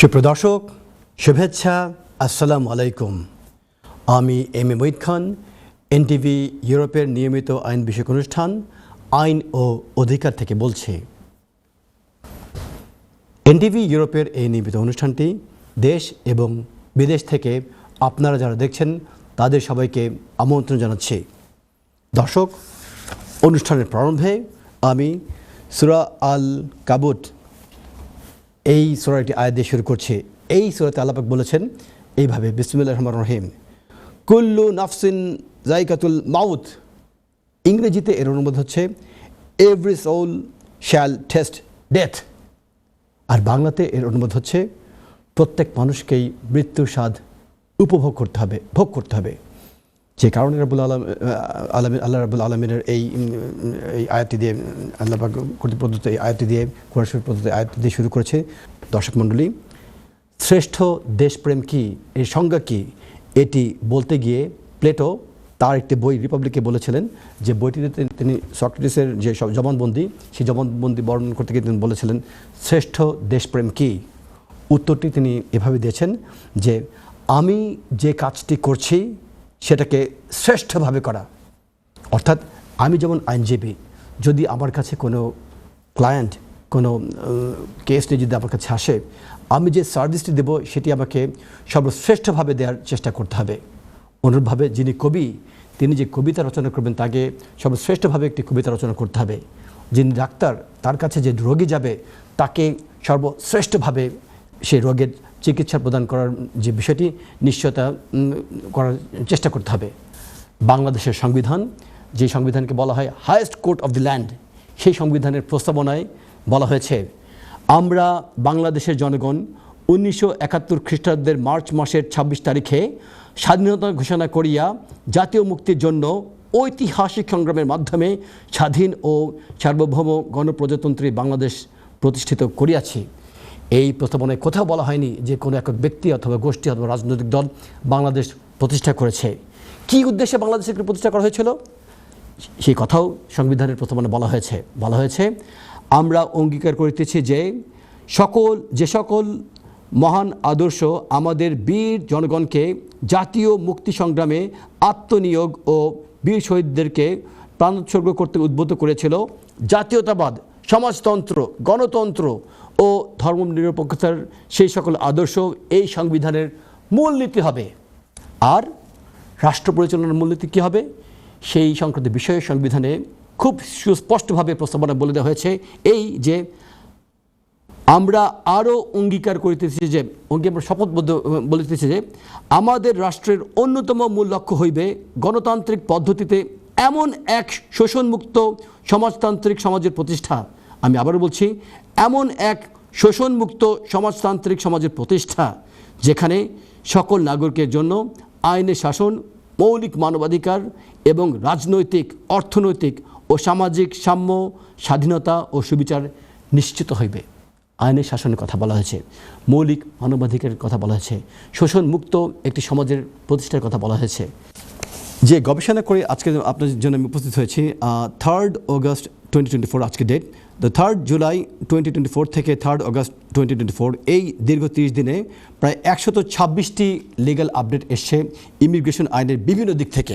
সুপ্রদর্শক শুভেচ্ছা, আসসালামু আলাইকুম। আমি M A Moeed Khan, NTV ইউরোপের নিয়মিত আইন বিষয়ক অনুষ্ঠান আইন ও অধিকার থেকে বলছি। এনটিভি ইউরোপের এই নিয়মিত অনুষ্ঠানটি দেশ এবং বিদেশ থেকে আপনারা যারা দেখছেন তাদের সবাইকে আমন্ত্রণ জানাচ্ছি। দর্শক, অনুষ্ঠানের প্রারম্ভে আমি সূরা আল কাবুত এই সূরাটি আয়াত দিয়ে শুরু করছি। এই সূরাতে আল্লাহ পাক বলেছেন এইভাবে, বিসমিল্লাহির রহমানির রহিম, কুল্লু নাফসিন যায়কাতুল মাউত। ইংরেজিতে এর অনুবাদ হচ্ছে every soul shall taste death, আর বাংলাতে এর অনুবাদ হচ্ছে প্রত্যেক মানুষকেই মৃত্যুর স্বাদ উপভোগ করতে হবে, ভোগ করতে হবে। যে কারণে আল্লাহ রাব্বুল আলামিনের এই আয়াতটি দিয়ে, আল্লাহ পাক কর্তৃক প্রদত্ত এই আয়াতটি দিয়ে, কোরআন শরীফ প্রদত্ত আয়াতটি দিয়ে শুরু করেছে। দর্শক মণ্ডলী, শ্রেষ্ঠ দেশপ্রেম কী, এর সংজ্ঞা কী, এটি বলতে গিয়ে প্লেটো তার একটি বই রিপাবলিকে বলেছিলেন যে বইটিতে তিনি সক্রেটিসের যে জবানবন্দি, সেই জবানবন্দি বর্ণন করতে গিয়ে তিনি বলেছিলেন শ্রেষ্ঠ দেশপ্রেম কী। উত্তরটি তিনি এভাবে দিয়েছেন যে আমি যে কাজটি করছি সেটাকে শ্রেষ্ঠভাবে করা। অর্থাৎ আমি যেমন আইনজীবী, যদি আমার কাছে কোনো ক্লায়েন্ট কোনো কেস নিয়ে যদি আমার কাছে আসে, আমি যে সার্ভিসটি দেব সেটি আমাকে সর্বশ্রেষ্ঠভাবে দেওয়ার চেষ্টা করতে হবে। অনুরূপভাবে যিনি কবি, তিনি যে কবিতা রচনা করবেন তাকে সর্বশ্রেষ্ঠভাবে একটি কবিতা রচনা করতে হবে। যিনি ডাক্তার, তার কাছে যে রোগী যাবে তাকে সর্বশ্রেষ্ঠভাবে সেই রোগের চিকিৎসা প্রদান করার যে বিষয়টি নিশ্চয়তা করার চেষ্টা করতে হবে। বাংলাদেশের সংবিধান, যে সংবিধানকে বলা হয় highest court of the land, সেই সংবিধানের প্রস্তাবনায় বলা হয়েছে, আমরা বাংলাদেশের জনগণ 1971 খ্রিস্টাব্দের মার্চ মাসের 26 তারিখে স্বাধীনতা ঘোষণা করিয়া জাতীয় মুক্তির জন্য ঐতিহাসিক সংগ্রামের মাধ্যমে স্বাধীন ও সার্বভৌম গণপ্রজাতন্ত্রী বাংলাদেশ প্রতিষ্ঠিত করিয়াছি। এই প্রস্তাবনায় কোথাও বলা হয়নি যে কোনো এক ব্যক্তি অথবা গোষ্ঠী অথবা রাজনৈতিক দল বাংলাদেশ প্রতিষ্ঠা করেছে। কী উদ্দেশ্যে বাংলাদেশকে প্রতিষ্ঠা করা হয়েছিল সেই কথাও সংবিধানের প্রস্তাবনায় বলা হয়েছে আমরা অঙ্গীকার করিতেছি যে সকল মহান আদর্শ আমাদের বীর জনগণকে জাতীয় মুক্তি সংগ্রামে আত্মনিয়োগ ও বীর শহীদদেরকে প্রাণোৎসর্গ করতে উদ্বুদ্ধ করেছিল। জাতীয়তাবাদ, সমাজতন্ত্র, গণতন্ত্র ও ধর্মনিরপেক্ষতার সেই সকল আদর্শ এই সংবিধানের মূলনীতি হবে। আর রাষ্ট্র পরিচালনার মূলনীতি কী হবে সেই সংক্রান্ত বিষয়ে সংবিধানে খুব সুস্পষ্টভাবে প্রস্তাবনা বলে দেওয়া হয়েছে এই যে আমরা আরও অঙ্গীকার করিতেছি যে আমরা শপথবদ্ধ বলিতেছি যে আমাদের রাষ্ট্রের অন্যতম মূল লক্ষ্য হইবে গণতান্ত্রিক পদ্ধতিতে এমন এক শোষণমুক্ত সমাজতান্ত্রিক সমাজের প্রতিষ্ঠা। আমি আবারও বলছি, এমন এক শোষণমুক্ত সমাজতান্ত্রিক সমাজের প্রতিষ্ঠা যেখানে সকল নাগরিকের জন্য আইনের শাসন, মৌলিক মানবাধিকার এবং রাজনৈতিক, অর্থনৈতিক ও সামাজিক সাম্য, স্বাধীনতা ও সুবিচার নিশ্চিত হইবে। আইনের শাসনের কথা বলা হয়েছে, মৌলিক মানবাধিকারের কথা বলা হয়েছে, শোষণমুক্ত একটি সমাজের প্রতিষ্ঠার কথা বলা হয়েছে। যে গবেষণা করে আজকে আপনাদের জন্য আমি উপস্থিত হয়েছি, 3 অগস্ট 2024 আজকে ডেট, 3 জুলাই 2024 থেকে 3 অগস্ট 2024, এই দীর্ঘ 30 দিনে প্রায় 126টি লিগ্যাল আপডেট এসছে ইমিগ্রেশন আইনের বিভিন্ন দিক থেকে।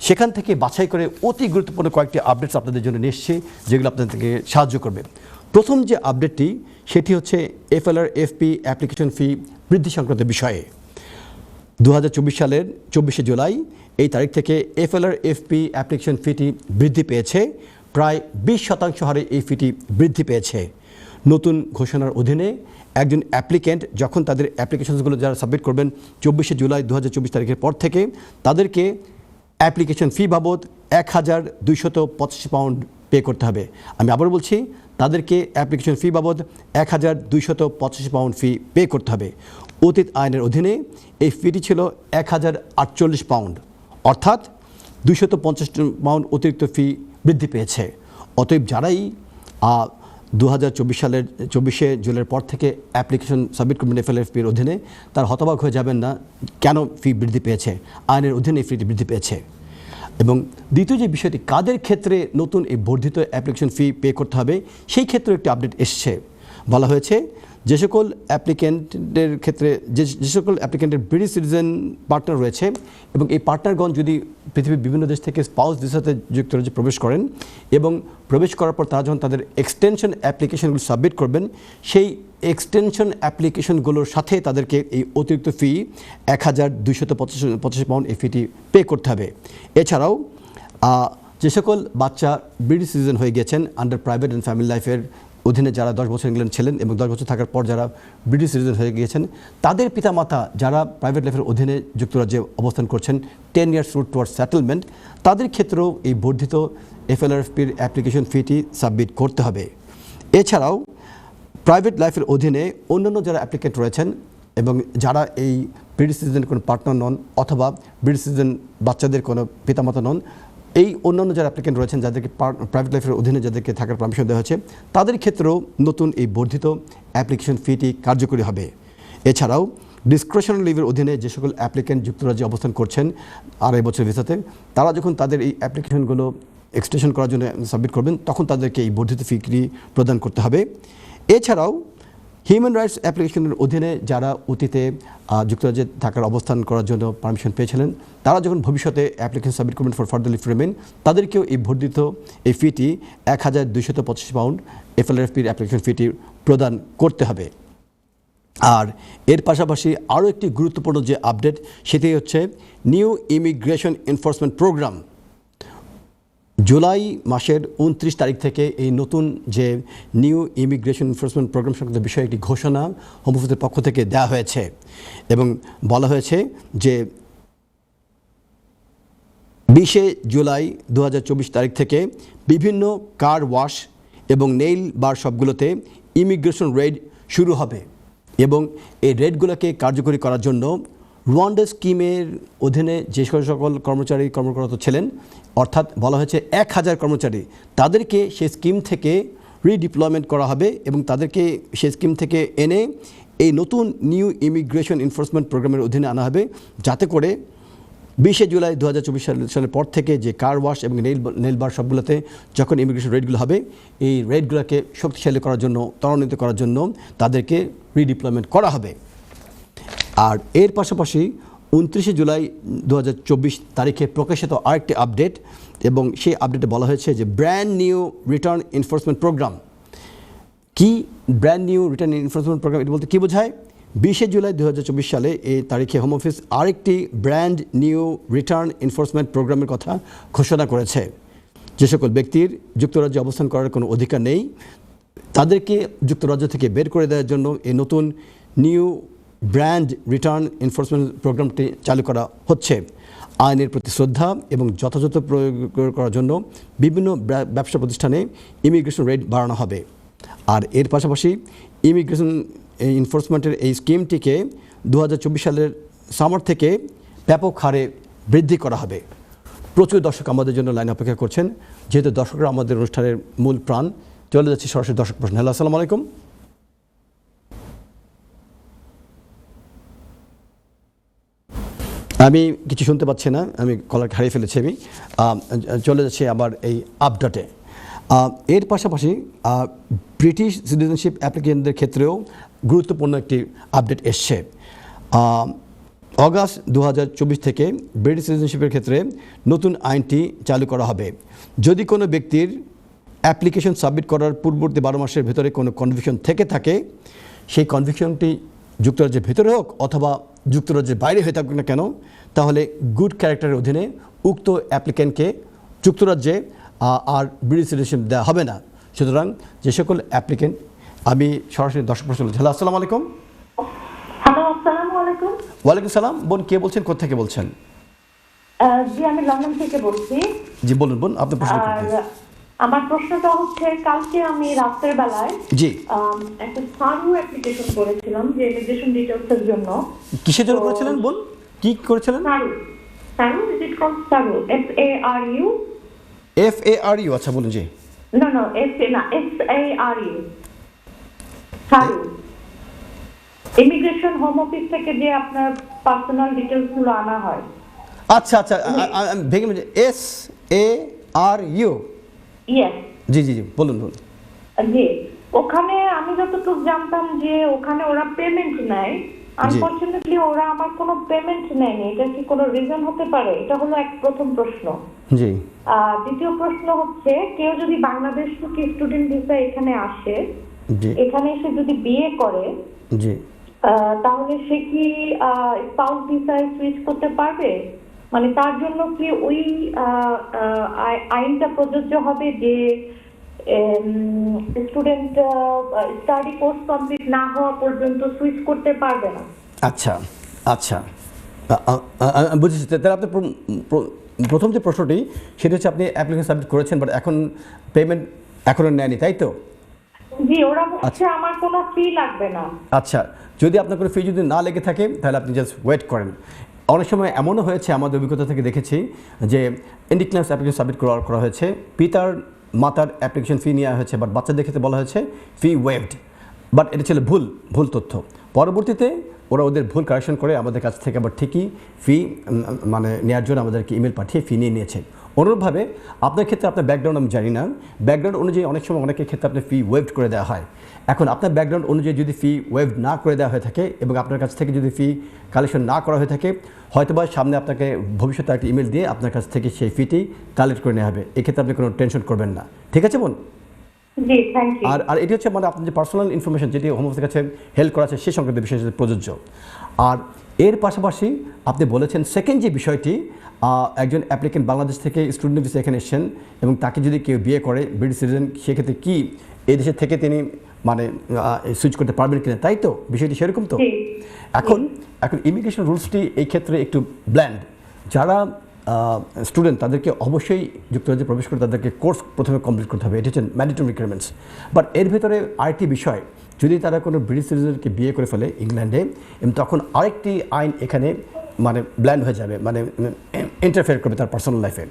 সেখান থেকে বাছাই করে অতি গুরুত্বপূর্ণ কয়েকটি আপডেটস আপনাদের জন্য নিয়ে এসছে যেগুলো আপনাদেরকে সাহায্য করবে। প্রথম যে আপডেটটি সেটি হচ্ছে FLR-FP অ্যাপ্লিকেশন ফি বৃদ্ধি সংক্রান্ত বিষয়ে। 2024 সালের 24শে জুলাই এই তারিখ থেকে FLR-FP অ্যাপ্লিকেশন ফিটি বৃদ্ধি পেয়েছে। প্রায় 20% হারে এই ফিটি বৃদ্ধি পেয়েছে। নতুন ঘোষণার অধীনে একজন অ্যাপ্লিকেন্ট যখন তাদের অ্যাপ্লিকেশনসগুলো যারা সাবমিট করবেন 24শে জুলাই 2024 তারিখের পর থেকে, তাদেরকে অ্যাপ্লিকেশন ফি বাবদ 1285 পাউন্ড পে করতে হবে। আমি আবার বলছি, তাদেরকে অ্যাপ্লিকেশন ফি বাবদ 1285 পাউন্ড ফি পে করতে হবে। অতীত আইনের অধীনে এই ফিটি ছিল 1048 পাউন্ড, অর্থাৎ 250 পাউন্ড অতিরিক্ত ফি বৃদ্ধি পেয়েছে। অতএব যারাই 2024 সালের 24শে জুলাইয়ের পর থেকে অ্যাপ্লিকেশন সাবমিট করবেন FLR-FP এর অধীনে, তার হতবাক হয়ে যাবেন না কেন ফি বৃদ্ধি পেয়েছে, আইনের অধীনে এই ফিটি বৃদ্ধি পেয়েছে। এবং দ্বিতীয় যে বিষয়টি, কাদের ক্ষেত্রে নতুন এই বর্ধিত অ্যাপ্লিকেশন ফি পে করতে হবে সেই ক্ষেত্রে একটি আপডেট এসছে। বলা হয়েছে যে সকল অ্যাপ্লিকেন্টের ক্ষেত্রে যে সকল অ্যাপ্লিকেন্টের ব্রিটিশ সিটিজেন পার্টনার রয়েছে এবং এই পার্টনারগণ যদি পৃথিবীর বিভিন্ন দেশ থেকে স্পাউস ভিসাতে যুক্তরাজ্যে প্রবেশ করেন এবং প্রবেশ করার পর তারা যখন তাদের এক্সটেনশন অ্যাপ্লিকেশনগুলো সাবমিট করবেন, সেই এক্সটেনশন অ্যাপ্লিকেশনগুলোর সাথে তাদেরকে এই অতিরিক্ত ফি 1,285 পাউন্ড এই ফিটি পে করতে হবে। এছাড়াও যে সকল বাচ্চা ব্রিটিশ সিটিজেন হয়ে গেছেন আন্ডার প্রাইভেট অ্যান্ড ফ্যামিলি লাইফের অধীনে, যারা 10 বছর ইংল্যান্ড ছিলেন এবং 10 বছর থাকার পর যারা ব্রিটিশ সিটিজেন হয়ে গিয়েছেন, তাদের পিতামাতা যারা প্রাইভেট লাইফের অধীনে যুক্তরাজ্যে অবস্থান করছেন 10 ইয়ার্স রুট টুয়ার্ডস সেটেলমেন্ট, তাদের ক্ষেত্রেও এই বর্ধিত FLRFPর অ্যাপ্লিকেশন ফিটি সাবমিট করতে হবে। এছাড়াও প্রাইভেট লাইফের অধীনে অন্যান্য যারা অ্যাপ্লিকেন্ট রয়েছেন এবং যারা এই ব্রিটিশ সিটিজেনের কোনো পার্টনার নন অথবা ব্রিটিশ সিটিজেন বাচ্চাদের কোনো পিতামাতা নন, এই অন্যান্য যারা অ্যাপ্লিকেন্ট রয়েছেন যাদেরকে প্রাইভেট লাইফের অধীনে যাদেরকে থাকার পারমিশন দেওয়া হয়েছে, তাদের ক্ষেত্রেও নতুন এই বর্ধিত অ্যাপ্লিকেশন ফিটি কার্যকরী হবে। এছাড়াও ডিসক্রিশনারি লিভের অধীনে যে সকল অ্যাপ্লিকেন্ট যুক্তরাজ্যে অবস্থান করছেন 2.5 বছর ভিসাতে, তারা যখন তাদের এই অ্যাপ্লিকেশনগুলো এক্সটেনশন করার জন্য সাবমিট করবেন, তখন তাদেরকে এই বর্ধিত ফিটি প্রদান করতে হবে। এছাড়াও হিউম্যান রাইটস অ্যাপ্লিকেশনের অধীনে যারা অতীতে যুক্তরাজ্যে থাকার অবস্থান করার জন্য পারমিশন পেয়েছিলেন, তারা যখন ভবিষ্যতে অ্যাপ্লিকেশন সাবমিট করবেন for further leave to remain, তাদেরকেও এই বর্ধিত এই ফিটি 1,285 পাউন্ড FLRFPর অ্যাপ্লিকেশন ফিটি প্রদান করতে হবে। আর এর পাশাপাশি আরও একটি গুরুত্বপূর্ণ যে আপডেট, সেটি হচ্ছে new immigration enforcement programme. July মাসের 29 তারিখ থেকে এই নতুন যে নিউ ইমিগ্রেশন এনফোর্সমেন্ট প্রোগ্রাম সংক্রান্ত বিষয়ে একটি ঘোষণা হোম অফিসের পক্ষ থেকে দেওয়া হয়েছে এবং বলা হয়েছে যে 20 জুলাই 2024 তারিখ থেকে বিভিন্ন কার ওয়াশ এবং নেইল বার শপগুলোতে ইমিগ্রেশন রেড শুরু হবে এবং এই রেডগুলোকে কার্যকরী করার জন্য রোয়ান্ডা স্কিমের অধীনে যে সকল কর্মচারী কর্মরত ছিলেন, অর্থাৎ বলা হয়েছে 1000 কর্মচারী, তাদেরকে সেই স্কিম থেকে রিডিপ্লয়মেন্ট করা হবে এবং তাদেরকে সেই স্কিম থেকে এনে এই নতুন নিউ ইমিগ্রেশন এনফোর্সমেন্ট প্রোগ্রামের অধীনে আনা হবে, যাতে করে 20 জুলাই 2024 সালের পর থেকে যে কার ওয়াশ এবং নেইল বার সবগুলোতে যখন ইমিগ্রেশন রেটগুলো হবে, এই রেটগুলোকে শক্তিশালী করার জন্য, ত্বরান্বিত করার জন্য তাদেরকে রিডিপ্লয়মেন্ট করা হবে। আর এর পাশাপাশি 29 জুলাই 2024 তারিখে প্রকাশিত আরেকটি আপডেট, এবং সেই আপডেটে বলা হয়েছে যে brand new return enforcement programme. কি brand new return enforcement programme, এটা বলতে কী বোঝায়? 20 জুলাই 2024 সালে এই তারিখে হোম অফিস আরেকটি ব্র্যান্ড নিউ রিটার্ন এনফোর্সমেন্ট প্রোগ্রামের কথা ঘোষণা করেছে। যে সকল ব্যক্তির যুক্তরাজ্যে অবস্থান করার কোনো অধিকার নেই, তাদেরকে যুক্তরাজ্য থেকে বের করে দেওয়ার জন্য এই নতুন নিউ ব্র্যান্ড রিটার্ন এনফোর্সমেন্ট প্রোগ্রামটি চালু করা হচ্ছে। আইনের প্রতি শ্রদ্ধা এবং যথাযথ প্রয়োগ করার জন্য বিভিন্ন ব্যবসা প্রতিষ্ঠানে ইমিগ্রেশন রেট বাড়ানো হবে। আর এর পাশাপাশি ইমিগ্রেশন এনফোর্সমেন্টের এই স্কিমটিকে 2024 সালের সামার থেকে ব্যাপক হারে বৃদ্ধি করা হবে। প্রচুর দর্শক আমাদের জন্য লাইন অপেক্ষা করছেন, যেহেতু দর্শকরা আমাদের অনুষ্ঠানের মূল প্রাণ। চলে যাচ্ছি সরাসরি দর্শক প্রশ্ন। হ্যালো, আসসালামু আলাইকুম। আমি কিছু শুনতে পাচ্ছি না, আমি কলার হারিয়ে ফেলেছি। আমি চলে যাচ্ছি আবার এই আপডেটে। এর পাশাপাশি ব্রিটিশ সিটিজেনশিপ অ্যাপ্লিকেন্টদের ক্ষেত্রেও গুরুত্বপূর্ণ একটি আপডেট এসছে। অগাস্ট 2024 থেকে ব্রিটিশ সিটিজেনশিপের ক্ষেত্রে নতুন আইনটি চালু করা হবে। যদি কোনো ব্যক্তির অ্যাপ্লিকেশন সাবমিট করার পূর্ববর্তী 12 মাসের ভেতরে কোনো কনভিকশন থেকে থাকে, সেই কনভিকশনটি যুক্তরাজ্যের ভেতরে হোক অথবা যুক্তরাজ্যের বাইরে হয়ে থাকুক না কেন, তাহলে গুড ক্যারেক্টারের অধীনে উক্ত অ্যাপ্লিক্যান্টকে যুক্তরাজ্যে আর ব্রিটিশ সিটিজেনশিপ দেওয়া হবে না। সুতরাং যে সকল অ্যাপ্লিক্যান্ট, আমি সরাসরি দর্শক প্রশ্ন বলছি। হ্যালো, আসসালামু আলাইকুম। হ্যালো, আসসালামু আলাইকুম। ওয়ালাইকুম সালাম। বোন, কে বলছেন, কোথা থেকে বলছেন? জি, আমি লন্ডন থেকে বলছি। জি বলুন বোন, আপনার প্রশ্ন করুন। আমার প্রশ্নটা হচ্ছে, কালকে আমি রাতের বেলায় জি একটা সারু অ্যাপ্লিকেশন করেছিলাম যে ইমিগ্রেশন ডিটেইলসের জন্য। কিসের জন্য করেছিলেন বোন? কি করেছিলেন? SARU. SARU, is it called SARU? SARU? FARU, আচ্ছা বলুন। জি না, SARU। SARU. Immigration home office থেকে যে আপনার পার্সোনাল ডিটেইলস গুলো আনা হয়। আচ্ছা আচ্ছা, ভেঙে SARU। ইয়েস। জি জি জি বলুন বলুন। জি, ওখানে আমি যতটুকু জানতাম যে ওখানে ওরা পেমেন্ট নেয়, আনফরচুনেটলি ওরা আমার কোনো পেমেন্ট নেয়নি। এটা কি কোনো রিজন হতে পারে? এটা হলো প্রথম প্রশ্ন। জি দ্বিতীয় প্রশ্ন হচ্ছে, কেউ যদি বাংলাদেশ থেকে স্টুডেন্ট ভিসা এখানে আসে, জি এখানে এসে যদি বিয়ে করে, জি তাহলে সে কি স্পাউস ভিসায় সুইচ করতে পারবে? মানে তার জন্য কি ওই আইনটা প্রযোজ্য হবে যে স্টুডেন্ট স্টাডি কোর্স কমপ্লিট না হওয়া পর্যন্ত সুইচ করতে পারবে না? আচ্ছা আচ্ছা বুঝেছি। তাহলে আপনি প্রথম যে প্রশ্নটি সেটা হচ্ছে আপনি অ্যাপ্লিকেশন সাবমিট করেছেন বাট এখন পেমেন্ট এখনও নেয়নি, তাই তো? জি, ওরা বলছে আমার কোনো ফি লাগবে না। আচ্ছা, যদি আপনার কোনো ফি যদি না লেগে থাকে তাহলে আপনি জাস্ট ওয়েট করেন। অনেক সময় এমনও হয়েছে, আমাদের অভিজ্ঞতা থেকে দেখেছি যে ইন্ডিক্লেন্স অ্যাপ্লিকেশন সাবমিট করা হয়েছে, পিতার মাতার অ্যাপ্লিকেশন ফি নেওয়া হয়েছে বাট বাচ্চাদের ক্ষেত্রে বলা হয়েছে ফি ওয়েভড, বাট এটা ছিল ভুল তথ্য। পরবর্তীতে ওরা ওদের ভুল কারেকশন করে আমাদের কাছ থেকে আবার ঠিকই ফি মানে নেওয়ার জন্য আমাদেরকে ইমেল পাঠিয়ে ফি নিয়ে নিয়েছে। অনুরূপভাবে আপনার ক্ষেত্রে আপনার ব্যাকগ্রাউন্ড আমি জানি না, ব্যাকগ্রাউন্ড অনুযায়ী অনেক সময় অনেকের ক্ষেত্রে আপনার ফি ওয়েভড করে দেওয়া হয়। এখন আপনার ব্যাকগ্রাউন্ড অনুযায়ী যদি ফি ওয়েভ না করে দেওয়া হয়ে থাকে এবং আপনার কাছ থেকে যদি ফি কালেকশন না করা হয়ে থাকে, হয়তোবা সামনে আপনাকে ভবিষ্যতে একটা ইমেল দিয়ে আপনার কাছ থেকে সেই ফিটি কালেক্ট করে নেওয়া হবে। এক্ষেত্রে আপনি কোনো টেনশন করবেন না, ঠিক আছে বোন? জি, থ্যাংক ইউ। আর এটি হচ্ছে মানে আপনার যে পার্সোনাল ইনফরমেশন যেটি হোম অফিসের কাছে হেল্প করা আছে সে সংক্রান্ত বিষয় হিসেবে প্রযোজ্য। আর এর পাশাপাশি আপনি বলেছেন সেকেন্ড যে বিষয়টি, একজন অ্যাপ্লিকেন্ট বাংলাদেশ থেকে স্টুডেন্ট ভিসা এখানে এসেছেন এবং তাকে যদি কেউ বিয়ে করে ব্রিটিশ সিটিজেন, সেক্ষেত্রে কি এই দেশের থেকে তিনি মানে সুইচ করতে পারবেন কিনা, তাই তো? বিষয়টি সেরকম তো? এখন ইমিগ্রেশন রুলসটি এই ক্ষেত্রে একটু ব্ল্যান্ড। যারা স্টুডেন্ট তাদেরকে অবশ্যই যুক্তরাজ্যে প্রবেশ করে তাদেরকে কোর্স প্রথমে কমপ্লিট করতে হবে, এটি হচ্ছে ম্যান্ডেটরি রিকোয়ারমেন্টস। বাট এর ভিতরে আরেকটি বিষয়, যদি তারা কোনো ব্রিটিশ সিটিজেনকে বিয়ে করে ফেলে ইংল্যান্ডে, এবং তখন আরেকটি আইন এখানে মানে ব্ল্যান্ড হয়ে যাবে, মানে ইন্টারফেয়ার করবে তার পার্সোনাল লাইফে,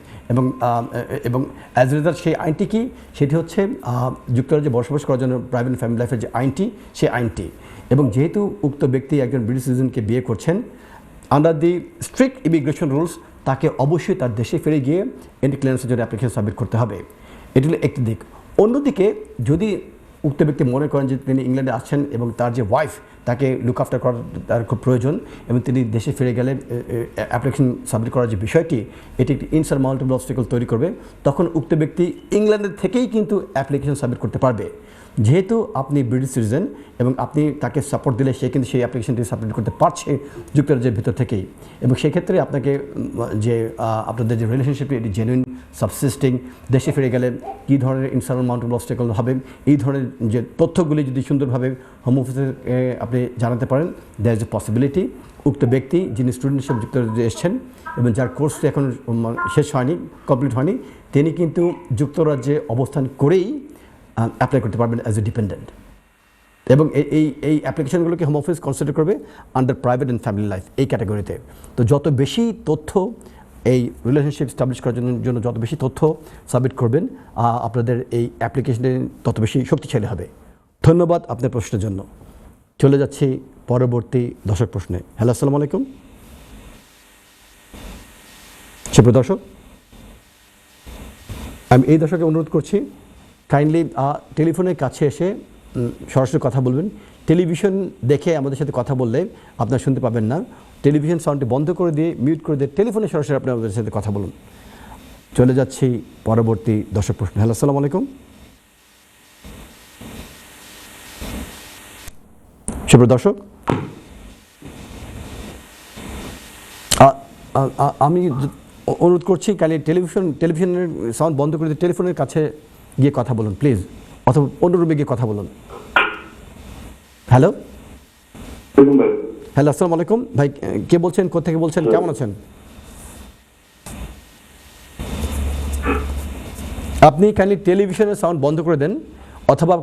এবং অ্যাজ এ রেজাল্ট সেই আইনটি কি, সেটি হচ্ছে যুক্তরাজ্যে বসবাস করার জন্য প্রাইভেট ফ্যামিলি লাইফের যে আইনটি, সেই আইনটি। এবং যেহেতু উক্ত ব্যক্তি একজন ব্রিটিশ সিটিজেনকে বিয়ে করছেন under the strict immigration rules, তাকে অবশ্যই তার দেশে ফিরে গিয়ে এন্ট্রি ক্লিয়ারেন্সের জন্য অ্যাপ্লিকেশন সাবমিট করতে হবে। এটি হলো একটি দিক। অন্যদিকে যদি উক্ত ব্যক্তি মনে করেন যে তিনি ইংল্যান্ডে আসছেন এবং তার যে ওয়াইফ তাকে লুক আফটার করার তার খুব প্রয়োজন এবং তিনি দেশে ফিরে গেলে অ্যাপ্লিকেশন সাবমিট করার যে বিষয়টি, এটি একটি ইনসারমাউন্টেবল অবস্টাকল তৈরি করবে, তখন উক্ত ব্যক্তি ইংল্যান্ডের থেকেই কিন্তু অ্যাপ্লিকেশন সাবমিট করতে পারবে। যেহেতু আপনি ব্রিটিশ সিটিজেন এবং আপনি তাকে সাপোর্ট দিলে সে কিন্তু সেই অ্যাপ্লিকেশনটি সাবমিট করতে পারছে যুক্তরাজ্যের ভিতর থেকেই, এবং সেক্ষেত্রে আপনাকে যে আপনাদের যে রিলেশনশিপটি এটি জেনুইন সাবসিস্টিং, দেশে ফিরে গেলে কী ধরনের ইনসারমাউন্টেবল অবস্টাকল হবে, এই ধরনের যে তথ্যগুলি যদি সুন্দরভাবে হোম অফিসে আপনি জানাতে পারেন, দ্যার ইজ এ পসিবিলিটি উক্ত ব্যক্তি যিনি স্টুডেন্ট হিসেবে যুক্তরাজ্যে এসেছেন এবং যার কোর্সটি এখন শেষ হয়নি, কমপ্লিট হয়নি, তিনি কিন্তু যুক্তরাজ্যে অবস্থান করেই অ্যাপ্লাই করতে পারবেন অ্যাজ এ ডিপেন্ডেন্ট। এবং এই অ্যাপ্লিকেশনগুলোকে হোম অফিস কনসিডার করবে under private and family life এই ক্যাটাগরিতে। তো যত বেশি তথ্য এই রিলেশনশিপ স্টাবলিশ করার জন্য যত বেশি তথ্য সাবমিট করবেন, আপনাদের এই অ্যাপ্লিকেশনে তত বেশি শক্তিশালী হবে। ধন্যবাদ আপনার প্রশ্নের জন্য। চলে যাচ্ছি পরবর্তী দর্শক প্রশ্নে। হ্যালো, আসসালামু আলাইকুম সুপ্রিয় দর্শক, আমি এই দর্শকে অনুরোধ করছি কাইন্ডলি টেলিফোনের কাছে এসে সরাসরি কথা বলবেন। টেলিভিশন দেখে আমাদের সাথে কথা বললে আপনারা শুনতে পাবেন না। টেলিভিশন সাউন্ডটি বন্ধ করে দিয়ে মিউট করে দিয়ে টেলিফোনে সরাসরি আপনি আমাদের সাথে কথা বলুন। চলে যাচ্ছি পরবর্তী দর্শক প্রশ্ন। হ্যালো, আসসালামু আলাইকুম সুপ্রিয় দর্শক, আমি অনুরোধ করছি কালি টেলিভিশনের সাউন্ড বন্ধ করে দিয়ে টেলিফোনের কাছে গিয়ে কথা বলুন প্লিজ, অথবা অন্য রুমে গিয়ে কথা বলুন। হ্যালো হ্যালো, আসসালামু আলাইকুম ভাই, কে বলছেন, কোথেকে বলছেন, কেমন আছেন? আপনি কাইন্ডলি টেলিভিশনের সাউন্ড বন্ধ করে দেন, অথবা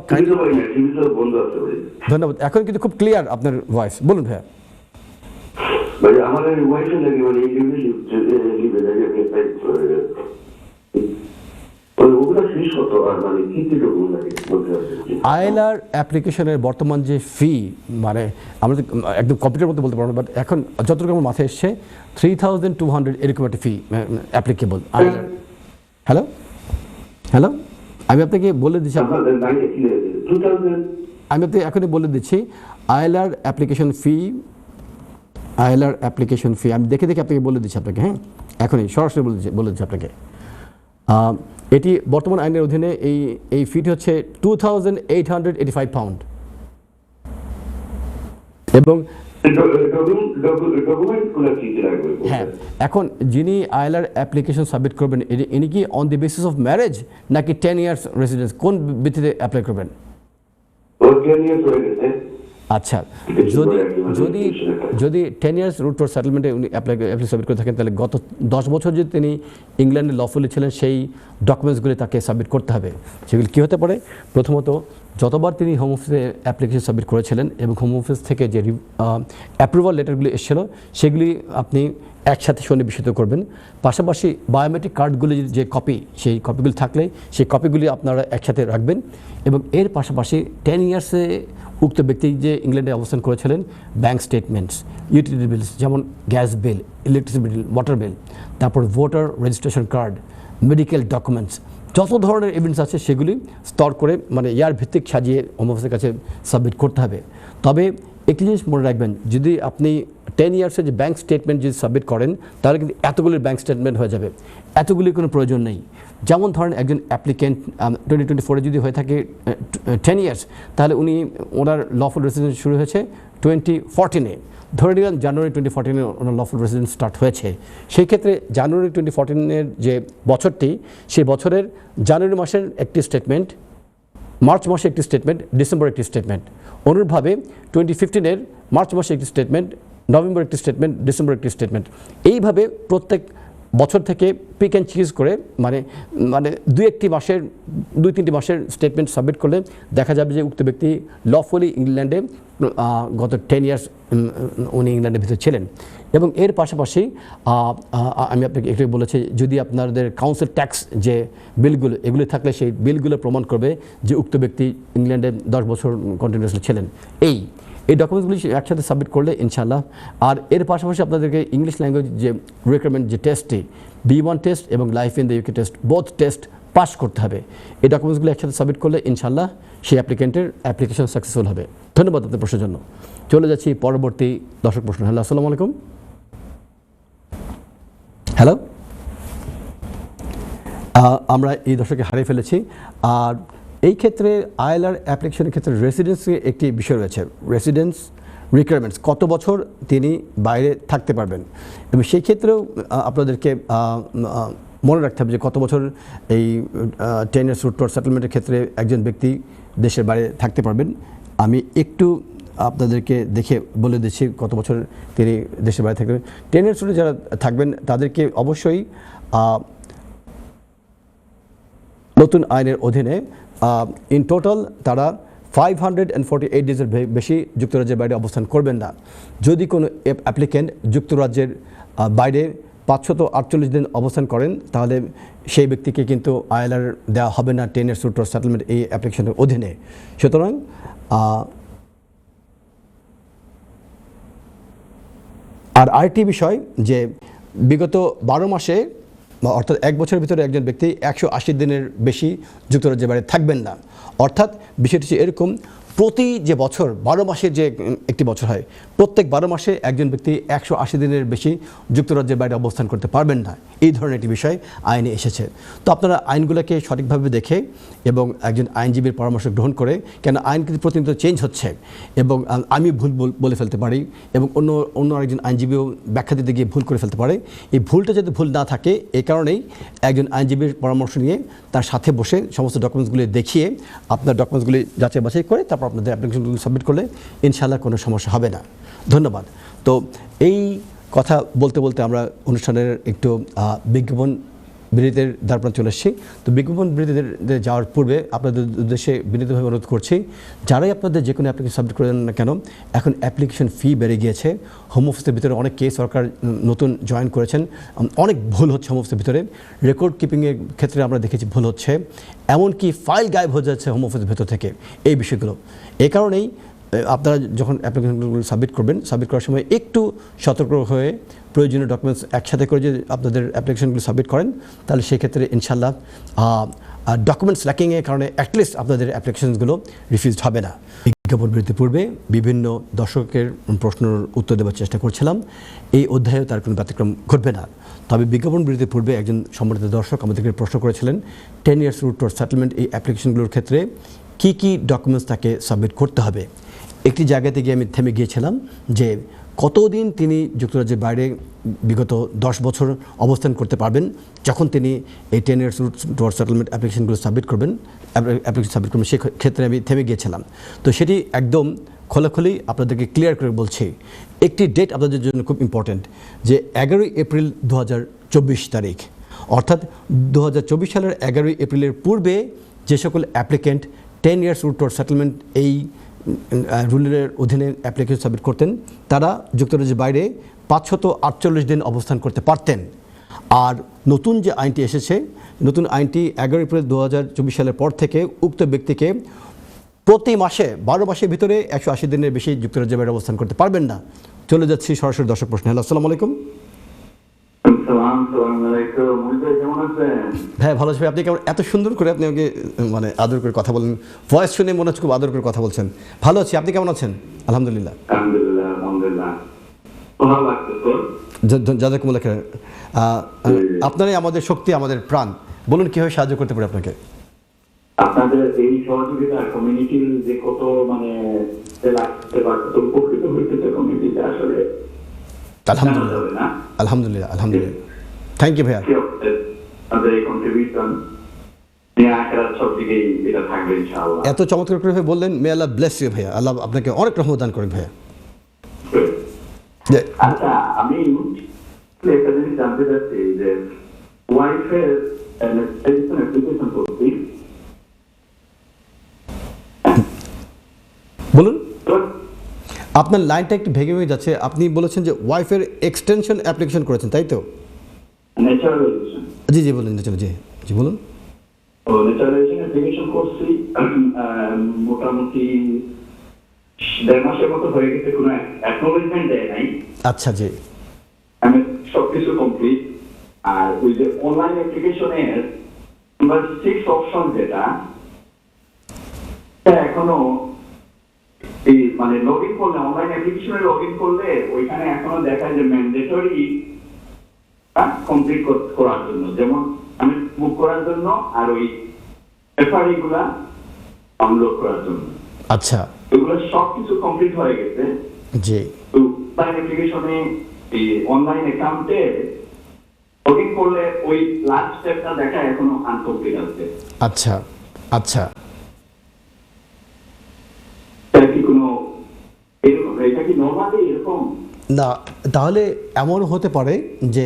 ধন্যবাদ। এখন কিন্তু খুব ক্লিয়ার আপনার ভয়েস, বলুন ভাইয়া। আইএলআর অ্যাপ্লিকেশনের বর্তমান যে ফি, মানে আমরা একদম কম্পিউটার মধ্যে বলতে পারবো, বাট এখন যতটুকু আমার মাথায় এসছে 3200 এরকম একটা ফি অ্যাপ্লিকেবল আইএলআর। হ্যালো হ্যালো, আমি আপনাকে বলে দিচ্ছি, 2000 আমি আপনাকে এখনই বলে দিচ্ছি আইএলআর অ্যাপ্লিকেশন ফি আমি দেখে আপনাকে বলে দিচ্ছি আপনাকে, হ্যাঁ, এখনই সরাসরি বলে দিচ্ছি আপনাকে। এটি বর্তমান আইনের অধীনে এই ফিটি হচ্ছে 2885 পাউন্ড এবং ডকুমেন্টগুলো কি কি লাগবে? হ্যাঁ, এখন যিনি আইএলআর অ্যাপ্লিকেশন সাবমিট করবেন ইনি কি on the basis of marriage নাকি 10 ইয়ার্স রেসিডেন্স, কোন ভিত্তিতে অ্যাপ্লাই করবেন? ও 10 ইয়ার্স হয়ে গেছে। আচ্ছা, যদি 10 ইয়ার্স রুট ফর সেটেলমেন্টে উনি অ্যাপ্লাই সাবমিট করে থাকেন, তাহলে গত 10 বছর যদি তিনি ইংল্যান্ডে লফুলি ছিলেন সেই ডকুমেন্টসগুলি তাকে সাবমিট করতে হবে। সেগুলি কী হতে পারে? প্রথমত, যতবার তিনি হোম অফিসে অ্যাপ্লিকেশন সাবমিট করেছিলেন এবং হোম অফিস থেকে যে অ্যাপ্রুভাল লেটারগুলি এসেছিল সেগুলি আপনি একসাথে সন্নিবেশিত করবেন। পাশাপাশি বায়োমেট্রিক কার্ডগুলি যে কপি, সেই কপিগুলি থাকলে সেই কপিগুলি আপনারা একসাথে রাখবেন। এবং এর পাশাপাশি 10 ইয়ার্সে উক্ত ব্যক্তি যে ইংল্যান্ডে অবস্থান করেছিলেন ব্যাঙ্ক স্টেটমেন্টস, ইউটিলিটি বিলস যেমন gas bill, electricity bill, water bill, তারপর voter registration card, medical documents, যত ধরনের এভিডেন্স আছে সেগুলি স্তর করে মানে ইয়ার ভিত্তিক সাজিয়ে হোম অফিসের কাছে সাবমিট করতে হবে। তবে একটি জিনিস মনে রাখবেন, যদি আপনি 10 ইয়ার্সের যে ব্যাঙ্ক স্টেটমেন্ট যদি সাবমিট করেন তাহলে কিন্তু এতগুলির ব্যাঙ্ক স্টেটমেন্ট হয়ে যাবে, এতগুলির কোনো প্রয়োজন নেই। যেমন ধরেন একজন অ্যাপ্লিকেন্ট 2024 যদি হয়ে থাকে 10 ইয়ার্স, তাহলে ওনার লফুল রেসিডেন্স শুরু হয়েছে 2014-এ, ধরে নিলাম জানুয়ারি 2014-এ ওনার লফুল রেসিডেন্স স্টার্ট হয়েছে। সেই ক্ষেত্রে জানুয়ারি 2014-এর যে বছরটি, সেই বছরের জানুয়ারি মাসের একটি স্টেটমেন্ট, মার্চ মাসে একটি স্টেটমেন্ট, ডিসেম্বর একটি স্টেটমেন্ট। অনুরূপভাবে 2015-এর মার্চ মাসে একটি স্টেটমেন্ট, নভেম্বর একটি স্টেটমেন্ট, ডিসেম্বর একটি স্টেটমেন্ট। এইভাবে প্রত্যেক বছর থেকে পিক অ্যান্ড চুজ করে মানে 2-3টি মাসের স্টেটমেন্ট সাবমিট করলে দেখা যাবে যে উক্ত ব্যক্তি লফুলি ইংল্যান্ডে গত 10 ইয়ার্স উনি ইংল্যান্ডের ভিতরে ছিলেন। এবং এর পাশাপাশি আমি আপনাকে একটু বলেছি, যদি আপনাদের কাউন্সিল ট্যাক্স যে বিলগুলো এগুলি থাকলে সেই বিলগুলো প্রমাণ করবে যে উক্ত ব্যক্তি ইংল্যান্ডে 10 বছর কন্টিনিউয়াসলি ছিলেন। এই ডকুমেন্টসগুলি একসাথে সাবমিট করলে ইনশাআল্লাহ। আর এর পাশাপাশি আপনাদেরকে ইংলিশ ল্যাঙ্গুয়েজ যে রিকোয়ারমেন্ট যে টেস্টটি, B1 টেস্ট এবং life in the UK test, both test pass করতে হবে। এই ডকুমেন্টসগুলো একসাথে সাবমিট করলে ইনশাআল্লাহ সেই অ্যাপ্লিকেন্টের অ্যাপ্লিকেশন সাকসেসফুল হবে। ধন্যবাদ আপনার প্রশ্নের জন্য। চলে যাচ্ছি পরবর্তী দর্শক প্রশ্ন। হ্যালো, আসসালামু আলাইকুম। হ্যালো, আমরা এই দর্শককে হারিয়ে ফেলেছি। আর এই ক্ষেত্রে আইএলআর অ্যাপ্লিকেশনের ক্ষেত্রে রেসিডেন্সের একটি বিষয় রয়েছে, রেসিডেন্স রিকোয়ারমেন্টস, কত বছর তিনি বাইরে থাকতে পারবেন। এবং সেই ক্ষেত্রেও আপনাদেরকে মনে রাখতে হবে যে কত বছর এই 10 ইয়ার্স রুট ফর সেটেলমেন্টের ক্ষেত্রে একজন ব্যক্তি দেশের বাইরে থাকতে পারবেন। আমি একটু আপনাদেরকে দেখে বলে দিচ্ছি কত বছর তিনি দেশের বাইরে থাকবেন। 10 ইয়ার্স রুটে যারা থাকবেন তাদেরকে অবশ্যই নতুন আইনের অধীনে ইন টোটাল তারা 548 ডেজের বেশি যুক্তরাজ্যের বাইরে অবস্থান করবেন না। যদি কোনো অ্যাপ্লিকেন্ট যুক্তরাজ্যের বাইরে 548 দিন অবস্থান করেন তাহলে সেই ব্যক্তিকে কিন্তু আইএলআর দেওয়া হবে না 10 ইয়ার্স রুট ফর সেটেলমেন্ট এই অ্যাপ্লিকেশনের অধীনে। সুতরাং আর আরেকটি বিষয় যে বিগত 12 মাসে অর্থাৎ 1 বছরের ভিতরে একজন ব্যক্তি 180 দিনের বেশি যুক্তরাজ্যের বাইরে থাকবেন না। অর্থাৎ বিষয়টি হচ্ছে এরকম, প্রতি যে বছর 12 মাসের যে একটি বছর হয়, প্রত্যেক 12 মাসে একজন ব্যক্তি 180 দিনের বেশি যুক্তরাজ্যের বাইরে অবস্থান করতে পারবেন না। এই ধরনের একটি বিষয় আইনে এসেছে। তো আপনারা আইনগুলোকে সঠিকভাবে দেখে এবং একজন আইনজীবীর পরামর্শ গ্রহণ করে, কেন আইন কিন্তু প্রতিনিয়ত চেঞ্জ হচ্ছে এবং আমি ভুল বলে ফেলতে পারি এবং অন্য আরেকজন আইনজীবীও ব্যাখ্যা দিতে গিয়ে ভুল করে ফেলতে পারে। এই ভুলটা যাতে ভুল না থাকে এই কারণেই একজন আইনজীবীর পরামর্শ নিয়ে তার সাথে বসে সমস্ত ডকুমেন্টসগুলি দেখিয়ে আপনার ডকুমেন্টসগুলি যাচাই বাছাই করে তারপর আপনাদের অ্যাপ্লিকেশনগুলো সাবমিট করলে ইনশাআল্লাহ কোনো সমস্যা হবে না। ধন্যবাদ। তো এই কথা বলতে বলতে আমরা অনুষ্ঠানের একটু বিজ্ঞাপন বিরতির দ্বারা চলে এসেছি। তো বিজ্ঞাপন বিরতিতে যাওয়ার পূর্বে আপনাদের উদ্দেশ্যে বিনীতভাবে অনুরোধ করছি, যারাই আপনাদের যে কোনো অ্যাপ্লিকেশন সাবমিট করেন না কেন, এখন অ্যাপ্লিকেশন ফি বেড়ে গিয়েছে। হোম অফিসের ভিতরে অনেক সরকার নতুন জয়েন করেছেন, অনেক ভুল হচ্ছে হোম অফিসের ভিতরে। রেকর্ড কিপিংয়ের ক্ষেত্রে আমরা দেখেছি ভুল হচ্ছে, এমনকি ফাইল গায়েব হয়ে যাচ্ছে হোম অফিসের ভেতর থেকে। এই বিষয়গুলো এই কারণেই আপনারা যখন অ্যাপ্লিকেশনগুলো সাবমিট করবেন, সাবমিট করার সময় একটু সতর্ক হয়ে প্রয়োজনীয় ডকুমেন্টস একসাথে করে যদি আপনাদের অ্যাপ্লিকেশনগুলো সাবমিট করেন, তাহলে সেক্ষেত্রে ইনশাল্লাহ ডকুমেন্টস ল্যাকিংয়ের কারণে অ্যাটলিস্ট আপনাদের অ্যাপ্লিকেশনসগুলো রিফিউজড হবে না। বিজ্ঞাপন বিরতির পূর্বে বিভিন্ন দর্শকের প্রশ্নের উত্তর দেওয়ার চেষ্টা করছিলাম। এই অধ্যায়েও তার কোনো ব্যতিক্রম ঘটবে না। তবে বিজ্ঞাপন বিরতির পূর্বে একজন সম্মানিত দর্শক আমাদেরকে প্রশ্ন করেছিলেন 10 ইয়ার্স রুট টুয়ার্ডস সেটেলমেন্ট এই অ্যাপ্লিকেশনগুলোর ক্ষেত্রে কী কী ডকুমেন্টস তাকে সাবমিট করতে হবে। একটি জায়গাতে গিয়ে আমি থেমে গিয়েছিলাম যে কতদিন তিনি যুক্তরাজ্যের বাইরে বিগত 10 বছর অবস্থান করতে পারবেন যখন তিনি এই 10 ইয়ার্স রুট টুয়ার্ডস সেটেলমেন্ট অ্যাপ্লিকেশনগুলো সাবমিট করবেন, সেক্ষেত্রে আমি থেমে গিয়েছিলাম। তো সেটি একদম খোলাখুলি আপনাদেরকে ক্লিয়ার করে বলছি। একটি ডেট আপনাদের জন্য খুব ইম্পর্ট্যান্ট, যে 11 এপ্রিল 2024 তারিখ, অর্থাৎ 2024 সালের 11 এপ্রিলের পূর্বে যে সকল applicant 10 years route towards settlement এই রুলের অধীনে অ্যাপ্লিকেশন সাবমিট করতেন, তারা যুক্তরাজ্যের বাইরে 548 দিন অবস্থান করতে পারতেন। আর নতুন যে আইনটি এসেছে, নতুন আইনটি 11 এপ্রিল 2024 সালের পর থেকে উক্ত ব্যক্তিকে প্রতি মাসে 12 মাসের ভিতরে 180 দিনের বেশি যুক্তরাজ্যের বাইরে অবস্থান করতে পারবেন না। চলে যাচ্ছি সরাসরি দর্শক প্রশ্ন। হ্যালো, আসসালামু আলাইকুম। হ্যাঁ, ভালো আছি। আপনি কেমন? এত সুন্দর করে আপনি আমাকে মানে আদর করে কথা বলেন, ভয়েস শুনে মনে হচ্ছে খুব আদর করে কথা বলছেন। ভালো আছি, আপনি কেমন আছেন? আলহামদুলিল্লাহ। জাযাকুমুল্লাহ খাইর। আপনারাই আমাদের শক্তি, আমাদের প্রাণ। বলুন কিভাবে সাহায্য করতে পারি আপনাকে? আপনাদের এই সহযোগিতা কমিউনিটির যে কত মানে লাগতে বা কত উপকৃত হইতেছে কমিউনিটিতে আসলে। আলহামদুলিল্লাহ, আলহামদুলিল্লাহ, আলহামদুলিল্লাহ। থ্যাংক ইউ ভাইয়া। আপনাদের এই কন্ট্রিবিউশন নিয়ে আখেরাত সব দিকেই এটা থাকবে ইনশাআল্লাহ। এত চমৎকার করে বললেন। মে আল্লাহ ব্লেস ইউ ভাইয়া। আল্লাহ আপনাকে অনেক রহমত দান করেন ভাইয়া। আচ্ছা, আমি একটা জিনিস জানতে চাচ্ছি যে ওয়াইফের অ্যাপ্লিকেশন করছি। বলুন, আপনার লাইনটা একটু ভেঙে ভেঙে যাচ্ছে। আপনি বলেছেন যে ওয়াইফের এক্সটেনশন অ্যাপ্লিকেশন করেছেন, তাই তো? ন্যাচারালাইজেশন। জি জি বলুন, জি জি বলুন। ও ন্যাচারালাইজেশন অ্যাপ্লিকেশন করছি মোটামুটি 1.5 মাসের মতো হয়ে গেছে, কোনো অ্যাকনোলেজমেন্ট দেয় নাই। আচ্ছা, জি। আমি সবকিছু কমপ্লিট। আর ওই যে অনলাইন অ্যাপ্লিকেশনের নাম্বার 6 অপশন যেটা এখনো এই মানে লগ ইন করলে, অনলাইন অ্যাপ্লিকেশনে লগ ইন করলে ওইখানে এখনো দেখায় যে ম্যান্ডেটরি কমপ্লিট করার জন্য, যেমন আমি বুক করার জন্য আর ওই এফআরই গুলা ডাউনলোড করার জন্য। আচ্ছা, এগুলো সবকিছু কমপ্লিট হয়ে গেছে। জি। তো অনলাইন অ্যাপ্লিকেশনে এই অনলাইন অ্যাকাউন্টে লগ ইন করলে ওই লাস্ট স্টেপটা দেখায় এখনো আনকমপ্লিট আছে। আচ্ছা আচ্ছা। এটা কি নরমালি এরকম? না, তাহলে এমন হতে পারে যে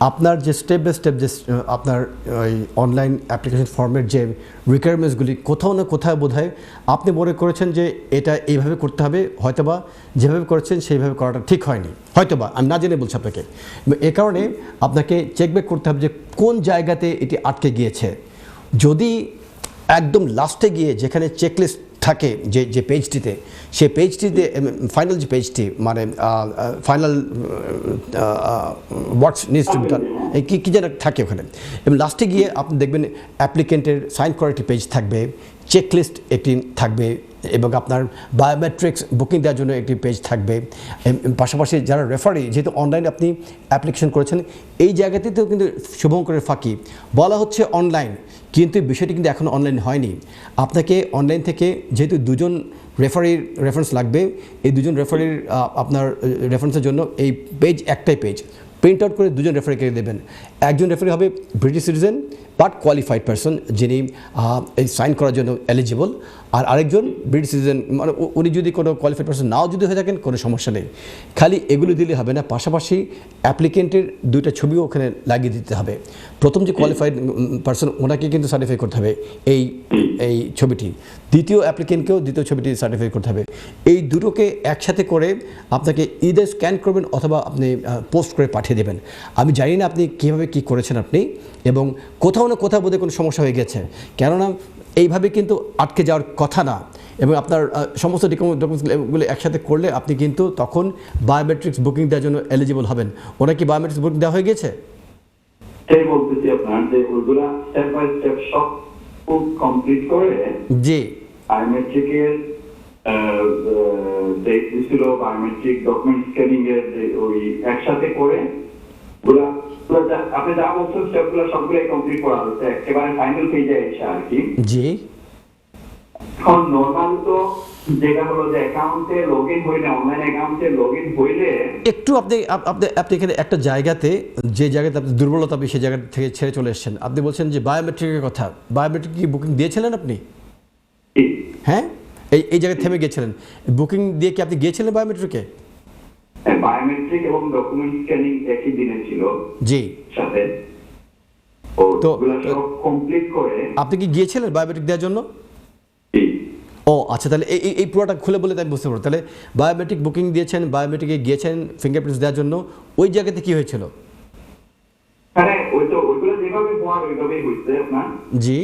আপনার যে স্টেপ বাই স্টেপ যে আপনার ওই অনলাইন অ্যাপ্লিকেশন ফর্মের যে রিকোয়ারমেন্টসগুলি কোথাও না কোথাও বোধহয় আপনি মনে করেছেন যে এটা এইভাবে করতে হবে, হয়তোবা যেভাবে করেছেন সেইভাবে করাটা ঠিক হয়নি, হয়তোবা আমি না জেনে বলছি আপনাকে। এ কারণে আপনাকে চেকব্যাক করতে হবে যে কোন জায়গাতে এটি আটকে গিয়েছে। যদি একদম লাস্টে গিয়ে যেখানে চেকলিস্ট থাকে যে পেজটিতে, সেই পেজটিতে ফাইনাল যে পেজটি মানে final what's needs to be done কী যেন থাকে ওখানে, এবং লাস্টে গিয়ে আপনি দেখবেন অ্যাপ্লিকেন্টের সাইন করা একটি পেজ থাকবে, চেকলিস্ট একটি থাকবে, এবং আপনার বায়োমেট্রিক্স বুকিং দেওয়ার জন্য একটি পেজ থাকবে। পাশাপাশি যারা রেফারি, যেহেতু অনলাইনে আপনি অ্যাপ্লিকেশন করেছেন, এই জায়গাতেও কিন্তু শুভঙ্করের ফাঁকি বলা হচ্ছে অনলাইন, কিন্তু বিষয়টি কিন্তু এখনও অনলাইন হয়নি। আপনাকে অনলাইন থেকে যেহেতু 2জন রেফারির রেফারেন্স লাগবে, এই 2জন রেফারির আপনার রেফারেন্সের জন্য এই পেজ একটাই পেজ প্রিন্ট আউট করে 2জন রেফারিকে দেবেন। একজন রেফারি হবে British citizen but qualified person, যিনি এই সাইন করার জন্য এলিজিবল, আর আরেকজন ব্রিটিশ সিটিজেন, মানে উনি যদি কোনো কোয়ালিফাইড পারসন নাও যদি হয়ে থাকেন কোনো সমস্যা নেই, খালি এগুলো দিলে হবে না, পাশাপাশি অ্যাপ্লিকেন্টের 2টা ছবিও ওখানে লাগিয়ে দিতে হবে। প্রথম যে কোয়ালিফাইড পারসন ওনাকে কিন্তু সার্টিফাই করতে হবে এই ছবিটি, দ্বিতীয় অ্যাপ্লিকেন্টকেও দ্বিতীয় ছবিটি সার্টিফাই করতে হবে। এই দুটোকে একসাথে করে আপনাকে ইদার স্ক্যান করবেন অথবা আপনি পোস্ট করে পাঠিয়ে দেবেন। আমি জানি না আপনি কীভাবে কী করেছেন আপনি, এবং কোথাও না কোথাও বোধহয় কোনো সমস্যা হয়ে গেছে, কেননা এইভাবে কিন্তু আটকে যাওয়ার কথা না। এবং আপনার সমস্ত ডকুমেন্টসগুলো একসাথে করলে আপনি কিন্তু তখন বায়োমেট্রিক্স বুকিং দেওয়ার জন্য এলিজিবল হবেন। ওরা কি বায়োমেট্রিক্স বুকিং দেওয়া হয়ে গেছে? সেই বলতেছি আপনার যে ওইগুলা স্টেপ বাই স্টেপ সব কমপ্লিট করে জি বায়োমেট্রিকের ডেট দিছিল, বায়োমেট্রিক ডকুমেন্ট স্ক্যানিং এর ওই একসাথে করে আপনি যা বলছেন স্টেপগুলো সবগুলোই কমপ্লিট করা হচ্ছে, একেবারে ফাইনাল পেজে এসে আর কি। জি এখন নর্মাল তো যেটা হলো যে অ্যাকাউন্টে লগ ইন হইলে, অনলাইন অ্যাকাউন্টে লগ ইন হইলে একটু আপনি এখানে একটা জায়গাতে, যে জায়গাতে আপনি দুর্বলতা, আপনি সেই জায়গা থেকে ছেড়ে চলে এসেছেন। আপনি বলছেন যে বায়োমেট্রিকের কথা, বায়োমেট্রিক কি বুকিং দিয়েছিলেন আপনি? হ্যাঁ, এই জায়গায় থেমে গিয়েছিলেন। বুকিং দিয়ে কি আপনি গিয়েছিলেন বায়োমেট্রিকে? বায়োমেট্রিক এবং ডকুমেন্ট স্ক্যানিং একই দিনে ছিল জি সাথে, তো সব কমপ্লিট করে আপনি কি গিয়েছিলেন বায়োমেট্রিক দেওয়ার জন্য? জি। ও আচ্ছা, তাহলে এই পুরোটা খুলে বলে আমি বুঝতে পারবো। তাহলে বায়োমেট্রিক বুকিং দিয়েছেন, বায়োমেট্রিকে গিয়েছেন ফিঙ্গারপ্রিন্টস দেওয়ার জন্য, ওই জায়গাতে কি হয়েছিল? হ্যাঁ, ওইগুলো যেভাবে হওয়ার ওইভাবেই হয়েছে আপনার। জি,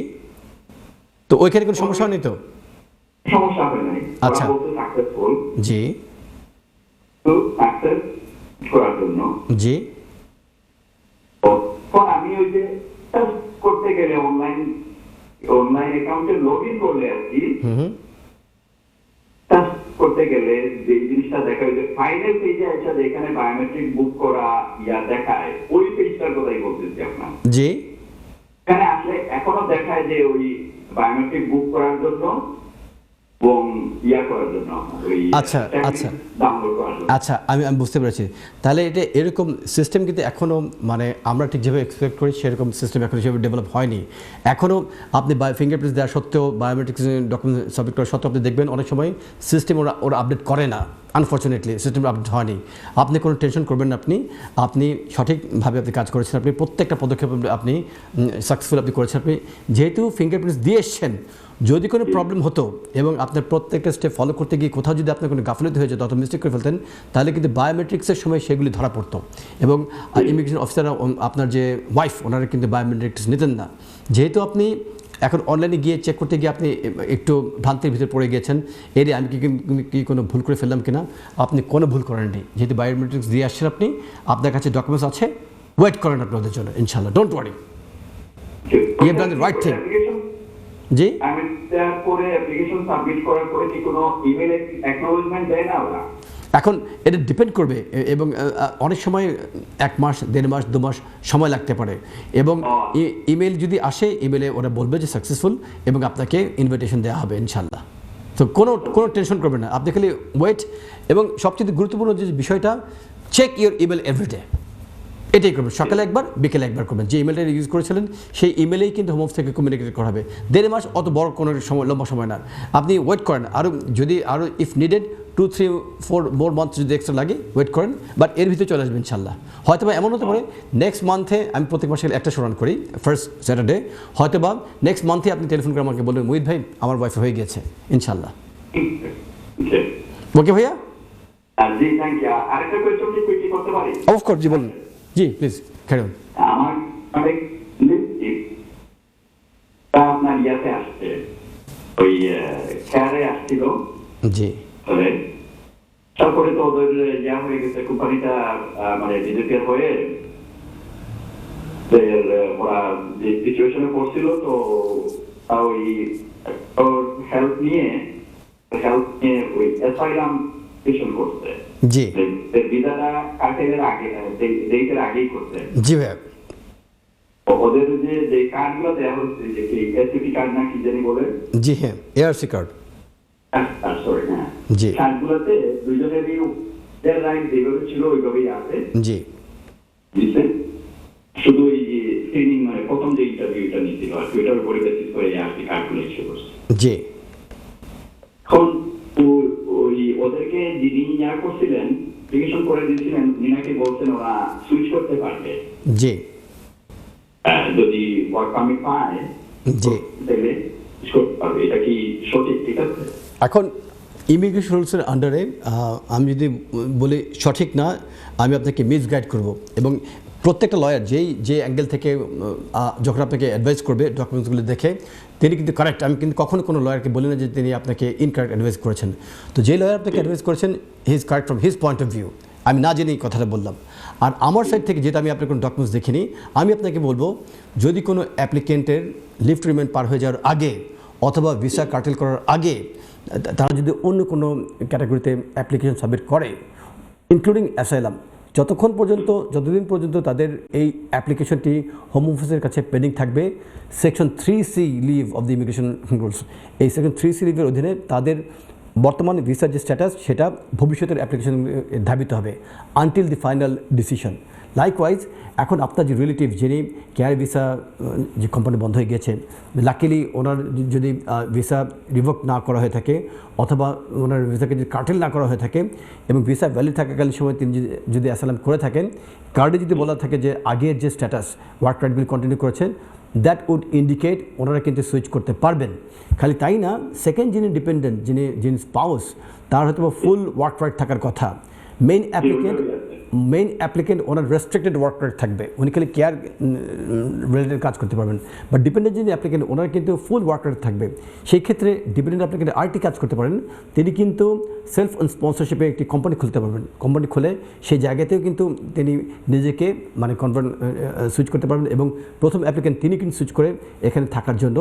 তো ওইখানে কোনো সমস্যা নেই তো? সমস্যা হয় নাই। আচ্ছা। সাকসেসফুল। জি তো সাকসেস করার জন্য জি তখন আমি ওই যে করতে গেলে অনলাইন অ্যাকাউন্টে লগ ইন করলে আর কি, হুম করতে গেলে যে জিনিসটা দেখায় যে ফাইনাল পেজে আছে যেখানে বায়োমেট্রিক বুক করা দেখায়, ওই পেজটার কথাই বলতেছি আপনার। জি এখানে আসলে এখনো দেখায় যে ওই বায়োমেট্রিক বুক করার জন্য এবং করার জন্য ওই আচ্ছা আচ্ছা ডাউনলোড করার জন্য। আচ্ছা, আমি বুঝতে পেরেছি। তাহলে এটা এরকম সিস্টেম কিন্তু এখনও, মানে আমরা ঠিক যেভাবে এক্সপেক্ট করি সেরকম সিস্টেম এখন হিসেবে ডেভেলপ হয়নি এখনও। আপনি ফিঙ্গারপ্রিন্টস দেওয়া সত্ত্বেও, বায়োমেট্রিক্স ডকুমেন্ট সাবমিট করা সত্ত্বেও আপনি দেখবেন অনেক সময় সিস্টেম ওরা আপডেট করে না। আনফর্চুনেটলি সিস্টেম আপডেট হয়নি। আপনি কোনো টেনশন করবেন না। আপনি সঠিকভাবে আপনি কাজ করেছেন। আপনি প্রত্যেকটা পদক্ষেপ আপনি সাকসেসফুল আপনি করেছেন। আপনি যেহেতু ফিঙ্গারপ্রিন্টস দিয়ে এসছেন, যদি কোনো প্রবলেম হতো এবং আপনার প্রত্যেকটা স্টেপ ফলো করতে গিয়ে কোথাও যদি আপনার কোনো গাফিলতি হয়ে যেত, অত মিস্টেক করে ফেলতেন, তাহলে কিন্তু বায়োমেট্রিক্সের সময় সেগুলি ধরা পড়তো এবং ইমিগ্রেশন অফিসাররা, আপনার যে ওয়াইফ, ওনারা কিন্তু বায়োমেট্রিক্স নিতেন না। যেহেতু আপনি এখন অনলাইনে গিয়ে চেক করতে গিয়ে আপনি একটু ভ্রান্তির ভিতরে পড়ে গিয়েছেন, আমি কি কোনো ভুল করে ফেললাম কিনা, আপনি কোনো ভুল করেননি। যেহেতু বায়োমেট্রিক্স দিয়ে আসছেন আপনি, আপনার কাছে ডকুমেন্টস আছে, ওয়েট করেন আপনাদের জন্য, ইনশাল্লাহ, don't worry, you have done the right thing. জি, আমি তারপরে অ্যাপ্লিকেশন সাবমিট করার পরে কি কোনো ইমেল অ্যাকনলেজমেন্ট দেয় না ওরা? এখন এটা ডিপেন্ড করবে এবং অনেক সময় 1 মাস, 1.5 মাস, 2 মাস সময় লাগতে পারে এবং ইমেল যদি আসে, ইমেলে ওরা বলবে যে সাকসেসফুল এবং আপনাকে ইনভিটেশন দেওয়া হবে ইনশাল্লাহ। তো কোনো টেনশন করবেন না, আপনি খালি ওয়েট। এবং সবচেয়ে গুরুত্বপূর্ণ যে বিষয়টা, চেক ইউর ইমেল এভরিডে, এটাই করবেন। সকালে একবার, বিকেলে একবার করবেন। যে ইমেলটা ইউজ করেছিলেন সেই ইমেলেই কিন্তু হোম অফিস থেকে কমিউনিকেট করা হবে। 1.5 মাস অত বড় কোনো সময়, লম্বা সময় না। আপনি ওয়েট করেন, আরও ইফ নিডেড 2-3-4 মোর মান্থ যদি এক্সট্রা লাগে, ওয়েট করেন, বাট এর ভিতরে চলে আসবেন ইনশাল্লাহ। হয়তো বা এমন হতে পারে নেক্সট মান্থে, আমি প্রত্যেক মাসে একটা শো রান করি ফার্স্ট স্যাটারডে, হয়তো বা নেক্সট মান্থে আপনি টেলিফোন করে আমাকে বলবেন, মুহিত ভাই আমার ওয়াইফ হয়ে গিয়েছে ইনশাল্লাহ। ওকে ভাইয়া? জি, থ্যাংক ইউ। আরেকটা কোয়েশ্চন কি কুইকলি করতে পারি? অফকোর্স, জি বলুন। জি প্লিজ ক্যারি অন। আমার অনেক আপনার ইয়াতে আসছে, ওই খেয়ারে আসছিল। জি, তারপরে তো ওদের হয়ে গেছে, কোম্পানিটা মানে ডিজিটাল হয়ে ওরা যে সিচুয়েশনে পড়ছিল, তো ওই হেল্প নিয়ে ওই অ্যাসাইলাম পেশন করছে। জি ভিসাটা কার্টেলের আগে, ডেটের আগেই করছে। জি ভাইয়া। ওদের যে কার্ডগুলো দেওয়া হচ্ছে, যে এসিপি কার্ড না কি জানি বলে, জি হ্যাঁ, এআরসি কার্ড। সরি, হ্যাঁ, জি, কার্ডগুলোতে দুইজনেরই রাইট যেভাবে ছিল ওইভাবেই আছে। জি, শুধু এই যে স্ক্রিনিং, মানে প্রথম যে ইন্টারভিউটা নিয়েছিল আর কি, ওইটার উপরে বেসিস করে আরকি কার্ডগুলো ইস্যু করছে। জি, এখন ওই ওদেরকে যিনি করছিলেন, অ্যাপ্লিকেশন করে দিয়েছিলেন, নিনাকে বলছেন ওরা সুইচ করতে পারবে জি, যদি ওয়ার্ক পারমিট পায়, জি, তাহলে করতে পারবে। এটা কি সঠিক? ঠিক আছে। এখন ইমিগ্রেশন রুলসের আন্ডারে আমি যদি বলি সঠিক না, আমি আপনাকে মিসগাইড করব এবং প্রত্যেকটা লয়ার যে অ্যাঙ্গেল থেকে যখন আপনাকে অ্যাডভাইস করবে ডকুমেন্টসগুলো দেখে তিনি কিন্তু কারেক্ট। আমি কিন্তু কখনো কোনো লয়ারকে বলি না যে তিনি আপনাকে ইনকারেক্ট অ্যাডভাইস করেছেন। তো যে লয়ার আপনাকে অ্যাডভাইস করেছেন he is correct from his point of view, আমি না জেনে এই কথাটা বললাম। আর আমার সাইড থেকে যেটা আমি আপনার কোনো ডকুমেন্টস দেখিনি, আমি আপনাকে বলবো যদি কোনো অ্যাপ্লিকেন্টের লিভ টু রিমেইন পার হয়ে যাওয়ার আগে অথবা ভিসা কার্টেল করার আগে তারা যদি অন্য কোনো ক্যাটাগরিতে অ্যাপ্লিকেশন সাবমিট করে ইনক্লুডিং অ্যাসাইলাম, যতদিন পর্যন্ত তাদের এই অ্যাপ্লিকেশনটি হোম অফিসের কাছে পেন্ডিং থাকবে, section 3C leave of the immigration rules, এই সেকশন 3C লিভের অধীনে তাদের বর্তমানে ভিসার যে স্ট্যাটাস সেটা ভবিষ্যতের অ্যাপ্লিকেশন ধাবিত হবে until the final decision. Likewise এখন আপনার যে রিলেটিভ যিনি কেয়ার ভিসা যে কোম্পানি বন্ধ হয়ে গিয়েছে, লাকিলি ওনার যদি ভিসা রিভোক না করা হয়ে থাকে অথবা ওনার ভিসাকে যদি কার্টেল না করা হয়ে থাকে এবং ভিসা ভ্যালিড থাকাকালীন সময় তিনি যদি অ্যাসাইলাম করে থাকেন, কার্ডে যদি বলা থাকে যে আগের যে স্ট্যাটাস ওয়ার্ক রাইটগুলি কন্টিনিউ করেছেন, দ্যাট উড ইন্ডিকেট ওনারা কিন্তু সুইচ করতে পারবেন। খালি তাই না, সেকেন্ড যিনি ডিপেন্ডেন্ট যিনি স্পাউস তার হয়তো ফুল ওয়ার্ক রাইট থাকার কথা। মেইন অ্যাপ্লিকেন্ট ওনার রেস্ট্রিক্টেড ওয়ার্ক রাইট থাকবে, উনি খালি কেয়ার রিলেটেড কাজ করতে পারবেন। বাট ডিপেন্ডেন্ট যিনি অ্যাপ্লিকেন্ট ওনার কিন্তু ফুল ওয়ার্ক রাইট থাকবে। সেই ক্ষেত্রে ডিপেন্ডেন্ট অ্যাপ্লিকেন্ট আরেকটি কাজ করতে পারেন, তিনি কিন্তু সেলফ স্পন্সরশিপে একটি কোম্পানি খুলতে পারবেন। কোম্পানি খুলে সেই জায়গাতেও কিন্তু তিনি নিজেকে মানে সুইচ করতে পারবেন এবং প্রথম অ্যাপ্লিকেন্ট তিনি কিন্তু সুইচ করে এখানে থাকার জন্য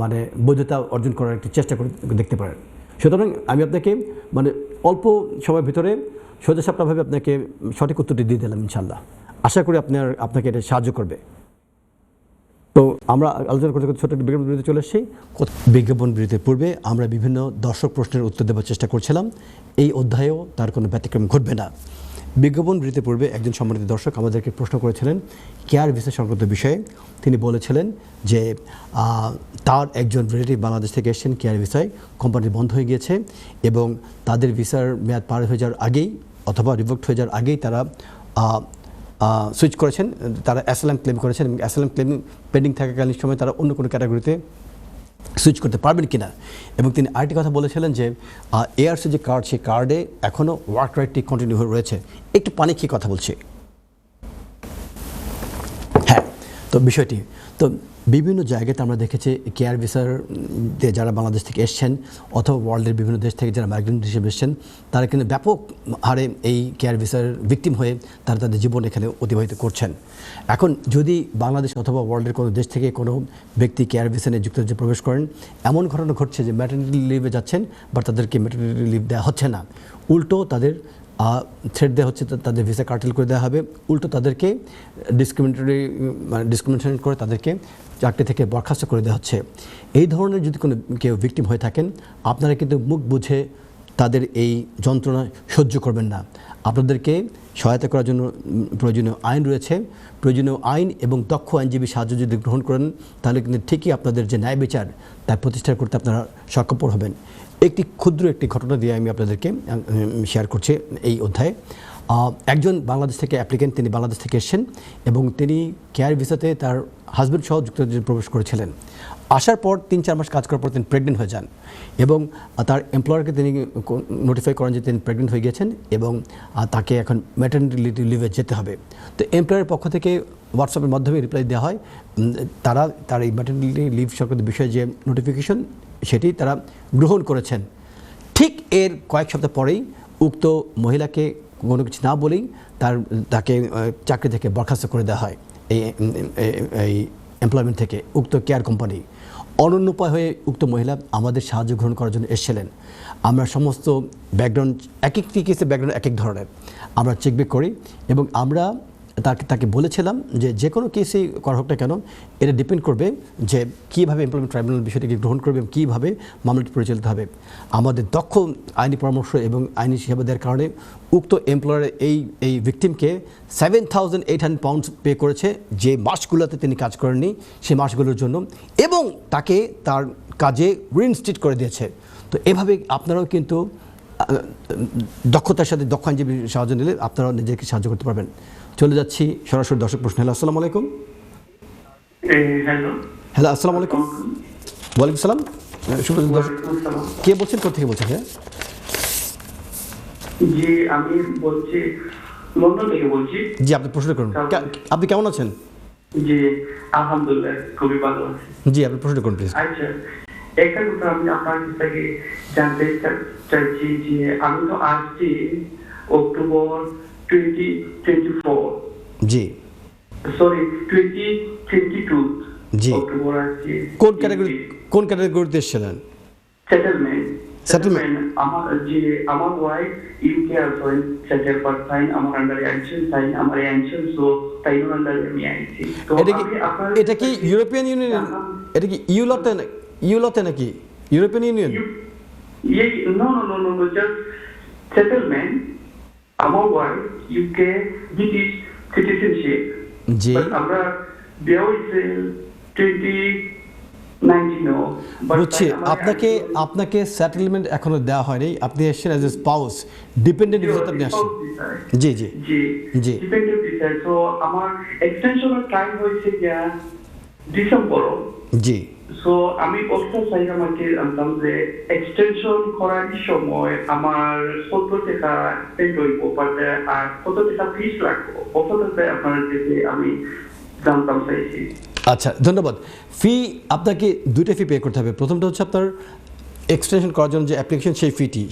মানে বৈধতা অর্জন করার একটি চেষ্টা করে দেখতে পারেন। সুতরাং আমি আপনাকে মানে অল্প সময়ের ভিতরে সোজাসাপটাভাবে আপনাকে সঠিক উত্তরটি দিয়ে দিলাম ইনশাল্লাহ। আশা করি আপনাকে এটা সাহায্য করবে। তো আমরা আলোচনা করতে ছোটো একটি বিজ্ঞাপন বিরতিতে চলে এসেছি। বিজ্ঞাপন বিরতির পূর্বে আমরা বিভিন্ন দর্শক প্রশ্নের উত্তর দেওয়ার চেষ্টা করছিলাম, এই অধ্যায়েও তার কোনো ব্যতিক্রম ঘটবে না। বিজ্ঞাপন বিরতির পূর্বে একজন সম্মানিত দর্শক আমাদেরকে প্রশ্ন করেছিলেন কেয়ার ভিসা সংক্রান্ত বিষয়ে। তিনি বলেছিলেন যে তার একজন রিলেটিভ বাংলাদেশ থেকে এসেছেন কেয়ার ভিসায়, কোম্পানি বন্ধ হয়ে গিয়েছে এবং তাদের ভিসার মেয়াদ পার হয়ে যাওয়ার আগেই অথবা রিভোক্ট হয়ে যাওয়ার আগেই তারা সুইচ করেছেন, তারা অ্যাসাইলাম ক্লেম করেছেন এবং অ্যাসাইলাম ক্লেম পেন্ডিং থাকাকালীন সময় তারা অন্য কোনো ক্যাটাগরিতে সুইচ করতে পারবেন কিনা। এবং তিনি আরেকটি কথা বলেছিলেন যে এআরসি যে কার্ড, সেই কার্ডে এখনও ওয়ার্ক রাইটটি কন্টিনিউ হয়ে রয়েছে। একটু পানি খেয়ে কথা বলছি। হ্যাঁ, তো বিষয়টি তো বিভিন্ন জায়গাতে আমরা দেখেছি কেয়ার ভিসার যারা বাংলাদেশ থেকে এসছেন অথবা ওয়ার্ল্ডের বিভিন্ন দেশ থেকে যারা মাইগ্রেন্ট হিসেবে এসছেন, তারা কিন্তু ব্যাপক হারে এই কেয়ার ভিসার ভিকটিম হয়ে তারা তাদের জীবন এখানে অতিবাহিত করছেন। এখন যদি বাংলাদেশ অথবা ওয়ার্ল্ডের কোনো দেশ থেকে কোনো ব্যক্তি কেয়ার ভিসা নিয়ে যুক্তরাজ্যে প্রবেশ করেন, এমন ঘটনা ঘটছে যে ম্যাটারনিটি লিভে যাচ্ছেন বাট তাদেরকে ম্যাটারনিটি লিভ দেওয়া হচ্ছে না, উল্টো তাদের থ্রেট দেওয়া হচ্ছে, তাদের ভিসা কার্টেল করে দেওয়া হবে, উল্টো তাদেরকে ডিসক্রিমিনেশন করে তাদেরকে চাকরি থেকে বরখাস্ত করে দেওয়া হচ্ছে। এই ধরনের যদি কোনো কেউ ভিকটিম হয়ে থাকেন, আপনারা কিন্তু মুখ বুঝে তাদের এই যন্ত্রণা সহ্য করবেন না। আপনাদেরকে সহায়তা করার জন্য প্রয়োজনীয় আইন রয়েছে। প্রয়োজনীয় আইন এবং দক্ষ আইনজীবী সাহায্য যদি গ্রহণ করেন, তাহলে কিন্তু ঠিকই আপনাদের যে ন্যায় বিচার তা প্রতিষ্ঠা করতে আপনারা সক্ষম হবেন। ক্ষুদ্র একটি ঘটনা দিয়ে আমি আপনাদেরকে শেয়ার করছি এই অধ্যায়ে। একজন বাংলাদেশ থেকে অ্যাপ্লিকেন্ট, তিনি বাংলাদেশ থেকে এসেছেন এবং তিনি কেয়ার ভিসাতে তার হাজব্যান্ড সহ যুক্তরাজ্যে প্রবেশ করেছিলেন। আসার পর 3-4 মাস কাজ করার পর তিনি প্রেগনেন্ট হয়ে যান এবং তার এমপ্লয়ারকে তিনি নোটিফাই করেন যে তিনি প্রেগনেন্ট হয়ে গেছেন এবং তাকে এখন ম্যাটারনিটি লিভে যেতে হবে। তো এমপ্লয়ারের পক্ষ থেকে হোয়াটসঅ্যাপের মাধ্যমে রিপ্লাই দেওয়া হয়, তার এই ম্যাটারনিটি লিভ সংক্রান্ত বিষয়ে যে নোটিফিকেশন সেটি তারা গ্রহণ করেছেন। ঠিক এর কয়েক সপ্তাহ পরেই উক্ত মহিলাকে কোনো কিছু না বলেই তাকে চাকরি থেকে বরখাস্ত করে দেওয়া হয় এই এমপ্লয়মেন্ট থেকে। উক্ত কেয়ার কোম্পানি অনন্য উপায় হয়ে উক্ত মহিলা আমাদের সাহায্য গ্রহণ করার জন্য এসেছিলেন। আমরা সমস্ত ব্যাকগ্রাউন্ড, এক একটি কেসের ব্যাকগ্রাউন্ড এক এক ধরনের আমরা চেকবেক করি এবং আমরা তাকে বলেছিলাম যে কোনো কেসই করা হোক না কেন, এটা ডিপেন্ড করবে যে কীভাবে এমপ্লয়মেন্ট ট্রাইব্যুনাল বিষয়টিকে গ্রহণ করবে এবং কীভাবে মামলাটি পরিচালিত হবে। আমাদের দক্ষ আইনি পরামর্শ এবং আইনি সেবা দেওয়ার কারণে উক্ত এমপ্লয়ার এই ভিকটিমকে 7,800 পাউন্ডস পে করেছে যে মাসগুলোতে তিনি কাজ করেননি সেই মাসগুলোর জন্য, এবং তাকে তার কাজে রিইনস্টেট করে দিয়েছে। তো এভাবে আপনারাও কিন্তু দক্ষতার সাথে দক্ষ আইনজীবী সাহায্য নিলে আপনারাও নিজেকে সাহায্য করতে পারবেন। চলে যাচ্ছি সরাসরি দর্শক প্রশ্ন। হ্যালো, আসসালামু আলাইকুম। হ্যালো, আসসালামু আলাইকুম। ওয়ালাইকুম সালাম। কে বলছেন, কোথা থেকে বলছেন? হ্যাঁ জি, আমি বলছি লন্ডন থেকে বলছি। জি, আপনি প্রশ্ন করুন। আপনি কেমন আছেন? জি আলহামদুলিল্লাহ খুবই ভালো আছি। জি, আপনি প্রশ্ন করুন প্লিজ। আচ্ছা, একটা কথা আমি আপনার কাছ থেকে জানতে চাইছি যে আমি তো আসছি অক্টোবর 2024, জি সরি 2022 জি। অক্টোবর আসছি। কোন ক্যাটাগরিতে এসেছিলেন? Settlement Settlement. আমার ওয়াইফ ইউকে আছে সেটেল পার সাইন আমার আন্ডারে আইছেন সাইন আমার আইছেন সো তাইনো আন্ডারে আমি আইছি। তো এটা কি ইউরোপিয়ান ইউনিয়ন? এটা কি ইউলতে নাকি European union? No, just settlement. আমার ওয়াইফ ইউকে ব্রিটিশ সিটিজেনশিপ। জি। আমরা বিয়ে হয়েছে 2019 বুঝছি। আপনাকে সেটেলমেন্ট এখনো দেওয়া হয়নি। আপনি এসেছেন অ্যাজ এ স্পাউস, ডিপেন্ডেন্ট ভিসাতে আপনি আসছেন। জি জি জি। Dependent visa. তো আমার এক্সটেনশনের টাইম হয়েছে গিয়া ডিসেম্বর। জি। সো আমি অল্প চাই আমাকে জানতাম যে এক্সটেনশন করার সময় আমার কত টাকা পেড হইব আর কত টাকা ফিস লাগবে অফারটাতে আপনার কাছে আমি জানতাম চাইছি। আচ্ছা, ধন্যবাদ। ফি আপনাকে দুইটা ফি পে করতে হবে। প্রথমটা হচ্ছে আপনার এক্সটেনশন করার জন্য যে অ্যাপ্লিকেশন,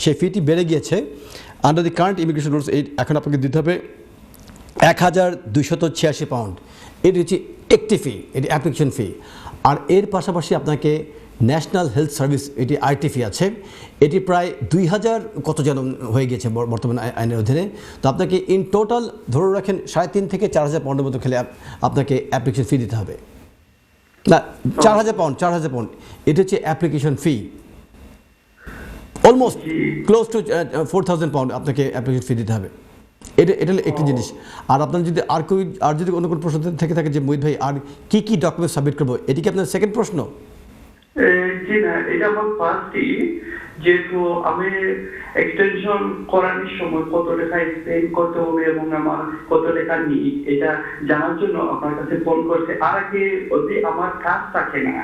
সেই ফিটি বেড়ে গিয়েছে under the current immigration rules. এখন আপনাকে দিতে হবে 1286 পাউন্ড। এটি হচ্ছে একটি ফি, এটি অ্যাপ্লিকেশন ফি। আর এর পাশাপাশি আপনাকে ন্যাশনাল হেলথ সার্ভিস, এটি আইটি ফি আছে। এটি প্রায় 2000 কত যেন হয়ে গেছে বর্তমান আইনের অধীনে। তো আপনাকে ইন টোটাল ধরে রাখেন 3,500 থেকে 4,000 পাউন্ডের মতো খেলে আপনাকে অ্যাপ্লিকেশন ফি দিতে হবে। না, 4,000 পাউন্ড। এটা হচ্ছে application fee. Almost close two 4,000 pound আপনাকে অ্যাপ্লিকেশন ফি দিতে হবে। এটা হলো একটি জিনিস। আর আপনার যদি আর যদি অন্য কোনো প্রশ্ন থেকে থাকে যে মোহিত ভাই আর কি ডকুমেন্ট সাবমিট করবো, এটি কি আপনার সেকেন্ড প্রশ্ন? জি না, এটা আমার ফার্স্টই। যেহেতু আমি এক্সটেনশন করার সময় কত টাকা স্পেন্ড করতে হবে এবং আমার কত টাকা নিই এটা জানার জন্য আপনার কাছে ফোন করছে। আর আগে যদি আমার কাজ থাকে না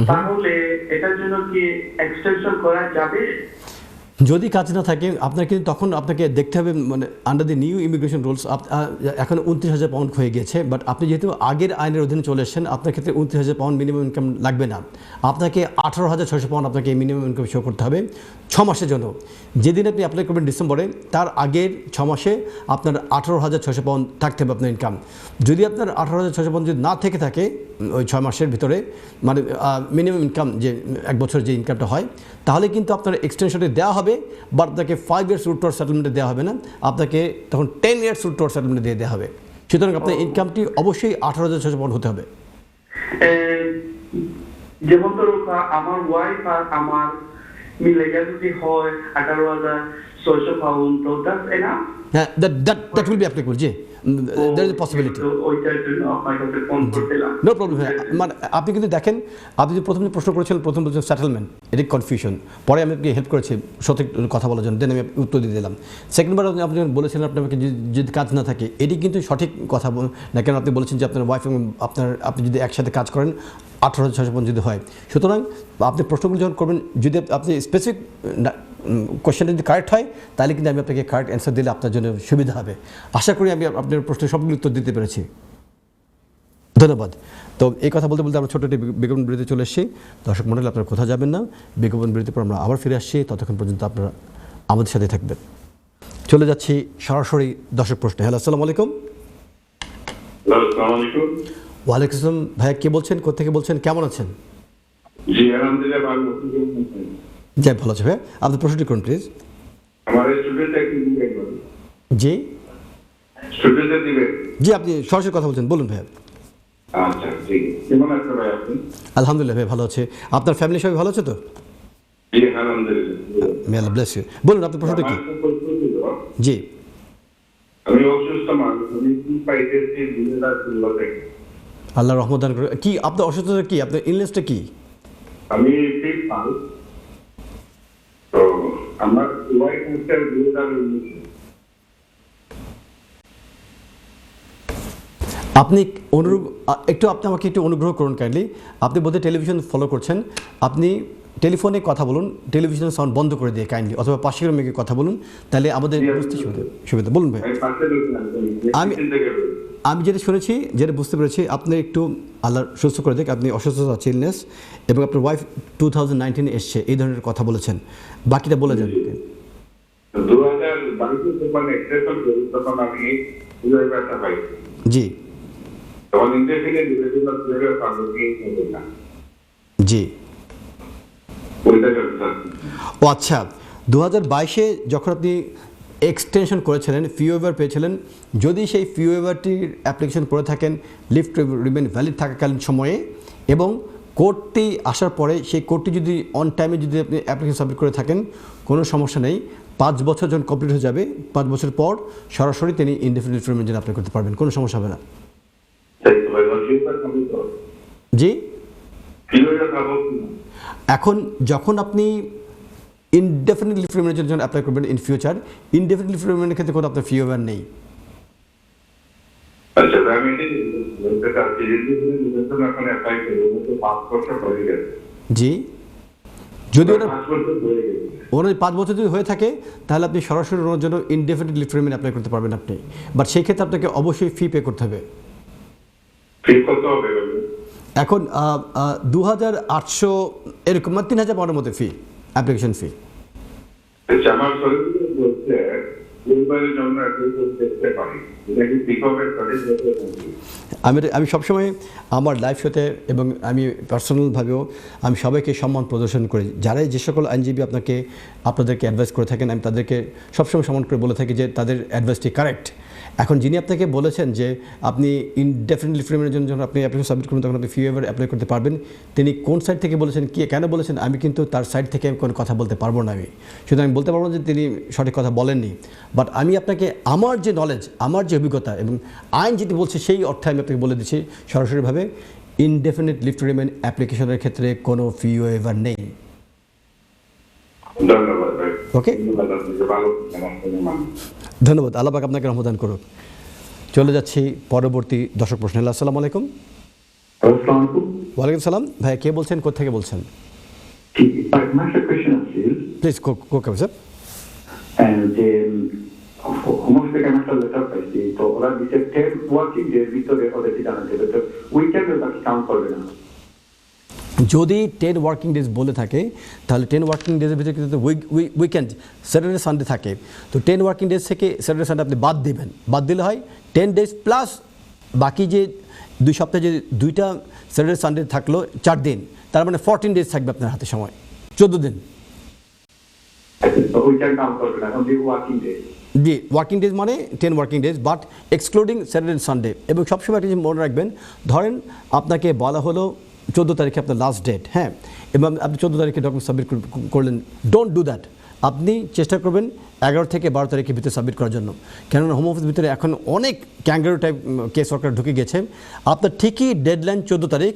তাহলে এটার জন্য কি এক্সটেনশন করা যাবে? যদি কাজ না থাকে আপনার কিন্তু তখন আপনাকে দেখতে হবে, মানে under the new immigration rules এখন 29,000 পাউন্ড হয়ে গেছে। বাট আপনি যেহেতু আগের আইনের অধীনে চলে এসেছেন, আপনার ক্ষেত্রে 29,000 পাউন্ড মিনিমাম ইনকাম লাগবে না। আপনাকে 18,600 পাউন্ড আপনাকে মিনিমাম ইনকাম শো করতে হবে 6 মাসের জন্য। যেদিন আপনি অ্যাপ্লাই করবেন ডিসেম্বরে, তার আগের 6 মাসে আপনার 18,600 পাউন্ড থাকতে হবে আপনার ইনকাম। যদি আপনার 18,600 পাউন্ড যদি না থেকে থাকে ওই 6 মাসের ভিতরে, মানে মিনিমাম ইনকাম যে 1 বছর যে ইনকামটা হয়, তাহলে কিন্তু আপনার এক্সটেনশনে দেওয়া হবে। বাট আপনাকে 5 ইয়ার্স রুট টুয়ার্ড সেটেলমেন্টে দেওয়া হবে না, আপনাকে তখন 10 ইয়ার্স রুট টুয়ার্ড সেটেলমেন্টে দিয়ে দেওয়া হবে। সুতরাং আপনার ইনকামটি অবশ্যই 18,600 পাউন্ড হতে হবে। যেমন ধরো আমার ওয়াইফ আর আমার মিলে যদি হয় 18,600 পাউন্ড, তো দ্যাটস এনাফ? হ্যাঁ, that will be applicable, G. There is a possibility. ওইটার জন্য আপনার কাছে ফোন করছিলাম। No problem. হ্যাঁ, মানে আপনি কিন্তু দেখেন, আপনি যে প্রথমে প্রশ্ন করেছিলেন, প্রথম বলছেন সেটেলমেন্ট, এটি কনফিউশন। পরে আমি আপনাকে হেল্প করেছি সঠিক কথা বলার জন্য, দেন আমি উত্তর দিয়ে দিলাম। সেকেন্ডবার আপনি বলেছিলেন আপনাকে যদি কাজ না থাকে, এটি কিন্তু সঠিক কথা না। কেন আপনি বলেছেন যে আপনার ওয়াইফ এবং আপনি যদি একসাথে কাজ করেন 18,600 পাউন্ড যদি হয়। সুতরাং আপনি প্রশ্নগুলো যখন করবেন, যদি আপনি স্পেসিফিক কোয়েশ্চেনটা যদি কারেক্ট হয়, তাহলে কিন্তু আমি আপনাকে কারেক্ট অ্যান্সার দিলে আপনার জন্য সুবিধা হবে। আশা করি আমি আপনার প্রশ্নের সবগুলো উত্তর দিতে পেরেছি। ধন্যবাদ। তো এই কথা বলতে বলতে আমরা ছোটো একটি বিজ্ঞাপন বিরতি চলে এসেছি। দর্শক মণ্ডলী, আপনারা কোথাও যাবেন না। বিজ্ঞাপন বিরতির পর আমরা আবার ফিরে আসছি। ততক্ষণ পর্যন্ত আপনারা আমাদের সাথে থাকবেন। চলে যাচ্ছি সরাসরি দর্শক প্রশ্নে। হ্যালো, আসসালামু আলাইকুম। আসসালামু আলাইকুম। ওয়ালাইকুম আসসালাম। ভাইয়া কে বলছেন, কোথেকে বলছেন, কেমন আছেন? জি আলহামদুলিল্লাহ ভালো আছি। যাই, ভালো আছে ভাইয়া। আপনার প্রশ্নটি করুন প্লিজ। আমার স্টুডেন্টটা কি দিবে? জি স্টুডেন্টটা দিবে? জি, আপনি সরাসরি কথা বলছেন, বলুন ভাইয়া। আচ্ছা ঠিক আছে। কেমন আছেন ভাই আপনি? আলহামদুলিল্লাহ ভাই, ভালো আছে। আপনার ফ্যামিলি সবাই ভালো আছে তো? জি আলহামদুলিল্লাহ। মে আল্লাহ ব্লেস ইউ। বলুন আপনার প্রশ্নটা কি? জি। আমি অসুস্থ মানুষ, আমি কি পাইতেছি 2016 থেকে। আল্লাহ রহমত দান করে। কি আপনার অসুস্থতা কি? আপনার ইলনেসটা কি? আমি ঠিক পাই। তো আমার ওয়াইফ হচ্ছে 2019। আপনি আপনি আমাকে একটু অনুগ্রহ করুন কাইন্ডলি। আপনি বোধহয় টেলিভিশন ফলো করছেন। আপনি টেলিফোনে কথা বলুন, টেলিভিশনের সাউন্ড বন্ধ করে দিয়ে কাইন্ডলি, অথবা পাশের রুমে গিয়ে কথা বলুন, তাহলে আমাদের বুঝতে সুবিধা। বলুন ভাই। আমি যেটা শুনেছি, যেটা বুঝতে পেরেছি, আপনি একটু আল্লাহ সুস্থ করে দেখ, আপনি অসুস্থ চিলনেস, এবং আপনার ওয়াইফ 2019 এসছে, এই ধরনের কথা বলেছেন। বাকিটা বলে যান। 2022 যখন এক্সটেনশন করি তখন আমি একটা পাই, জি তখন ইন্টারভিউ ডিরেক্টর করে পাবলিক হতো না। জি ওইটা করতে ও আচ্ছা, 2022-এ যখন আপনি এক্সটেনশন করেছিলেন, ফি ওয়েভার পেয়েছিলেন, যদি সেই ফি ওয়েভারটির অ্যাপ্লিকেশন করে থাকেন লিফট রিমেন ভ্যালিড থাকাকালীন সময়ে, এবং কোডটি আসার পরে সেই কোডটি যদি অন টাইমে যদি আপনি অ্যাপ্লিকেশন সাবমিট করে থাকেন, কোনো সমস্যা নেই। 5 বছর যখন কমপ্লিট হয়ে যাবে, 5 বছর পর সরাসরি তিনি ইনডেফিনিট রিমেন জন্য অ্যাপ্লাই করতে পারবেন, কোনো সমস্যা হবে না। জি, এখন যখন আপনি ইনডেফিনিট লিভ রিমেনের জন্য অ্যাপ্লাই করবেন ইন ফিউচার, ইনডেফিনিট লিভ রিমেনের ক্ষেত্রে কোনো আপনার ফি ওভার নেই। আচ্ছা, আমি বলতে চাচ্ছি যে নিবন্ধন এখন অ্যাপ্লাই করব, তো 5 বছর হয়ে গেছে। জি, যদি ওটা 5 বছর হয়ে গেছে, ওনার 5 বছর যদি হয়ে থাকে, তাহলে আপনি সরাসরি ওনার জন্য ইনডেফিনিট লিভ রিমেন অ্যাপ্লাই করতে পারবেন আপনি, বাট সেই ক্ষেত্রে আপনাকে অবশ্যই ফি পে করতে হবে। ফি কত হবে? এখন 2800 এরকম, 3000 মধ্যে ফি, অ্যাপ্লিকেশন ফি। আচ্ছা, আমার শরীর বলছে পরিবারের জন্য অ্যাপ্লাই করতে পারি, এটা কি ঠিক হবে? আমি সবসময় আমার লাইফ শোতে এবং আমি পার্সোনালভাবেও আমি সবাইকে সম্মান প্রদর্শন করি। যারাই যে সকল আইনজীবী আপনাদেরকে অ্যাডভাইস করে থাকেন, আমি তাদেরকে সবসময় সম্মান করে বলে থাকি যে তাদের অ্যাডভাইসটি কারেক্ট। এখন যিনি আপনাকে বলেছেন যে আপনি ইনডেফিনিট লিভ রিমেনের জন্য যখন আপনি অ্যাপ্লিকেশন সাবমিট করবেন তখন আপনি ফি ওয়েভার অ্যাপ্লাই করতে পারবেন, তিনি কোন সাইড থেকে বলেছেন, কেন বলেছেন, আমি কিন্তু তার সাইড থেকে কোনো কথা বলতে পারবো না। আমি শুধু আমি বলতে পারবো না যে তিনি সঠিক কথা বলেননি, বাট আমি আপনাকে আমার যে নলেজ, আমার যে অভিজ্ঞতা এবং আইন যেটি বলছে সেই অর্থে আমি আপনাকে বলে দিচ্ছি সরাসরিভাবে, ইনডেফিনিট লিভ টু রিমেন অ্যাপ্লিকেশনের ক্ষেত্রে কোনো ফি ওয়েভার নেই। ধন্যবাদ ভাই। ওকে, ধন্যবাদ। আল্লাহ পাক আপনাকে রহমত দান করুক। চলে যাচ্ছি পরবর্তী দর্শক প্রশ্ন। আসসালামু আলাইকুম। ওয়ালাইকুম সালাম। ভাই কে বলছেন, কোথা বলছেন? প্লিজ কোকে স্যার। যে হোমওয়ার্ক থেকে আমি একটা লেটার পাইছি, তো ওরা দিচ্ছে 10 ওয়ার্কিং ডের ভিতরে ওদেরকে জানাতে হবে, তো উইকেন্ডে বাকি কাউন্ট করবে না। যদি 10 ওয়ার্কিং ডেজ বলে থাকে, তাহলে 10 ওয়ার্কিং ডেজের ভিতরে কিন্তু উইকেন্ড স্যাটারডে সানডে থাকে, তো 10 ওয়ার্কিং ডেজ থেকে স্যাটারডে সানডে আপনি বাদ দিবেন। বাদ দিলে হয় 10 ডেজ প্লাস বাকি যে 2 সপ্তাহে যে 2টা স্যাটারডে সানডে থাকলো 4 দিন, তার মানে 14 ডেজ থাকবে আপনার হাতে সময়, 14 দিন। জি, ওয়ার্কিং ডেজ মানে 10 working days, but excluding Saturday Sunday. এবং সবসময় একটা জিনিস মনে রাখবেন, ধরেন আপনাকে বলা হলো 14 তারিখে আপনার লাস্ট ডেট, হ্যাঁ, এবং আপনি 14 তারিখে ডকুমেন্ট সাবমিট করলেন, ডোন্ট ডু দ্যাট। আপনি চেষ্টা করবেন 11 থেকে 12 তারিখের ভিতরে সাবমিট করার জন্য, কেননা হোম অফিস ভিতরে এখন অনেক ক্যাঙ্গারু টাইপ কেস সরকার ঢুকে গেছে। আপনার ঠিকই ডেডলাইন 14 তারিখ,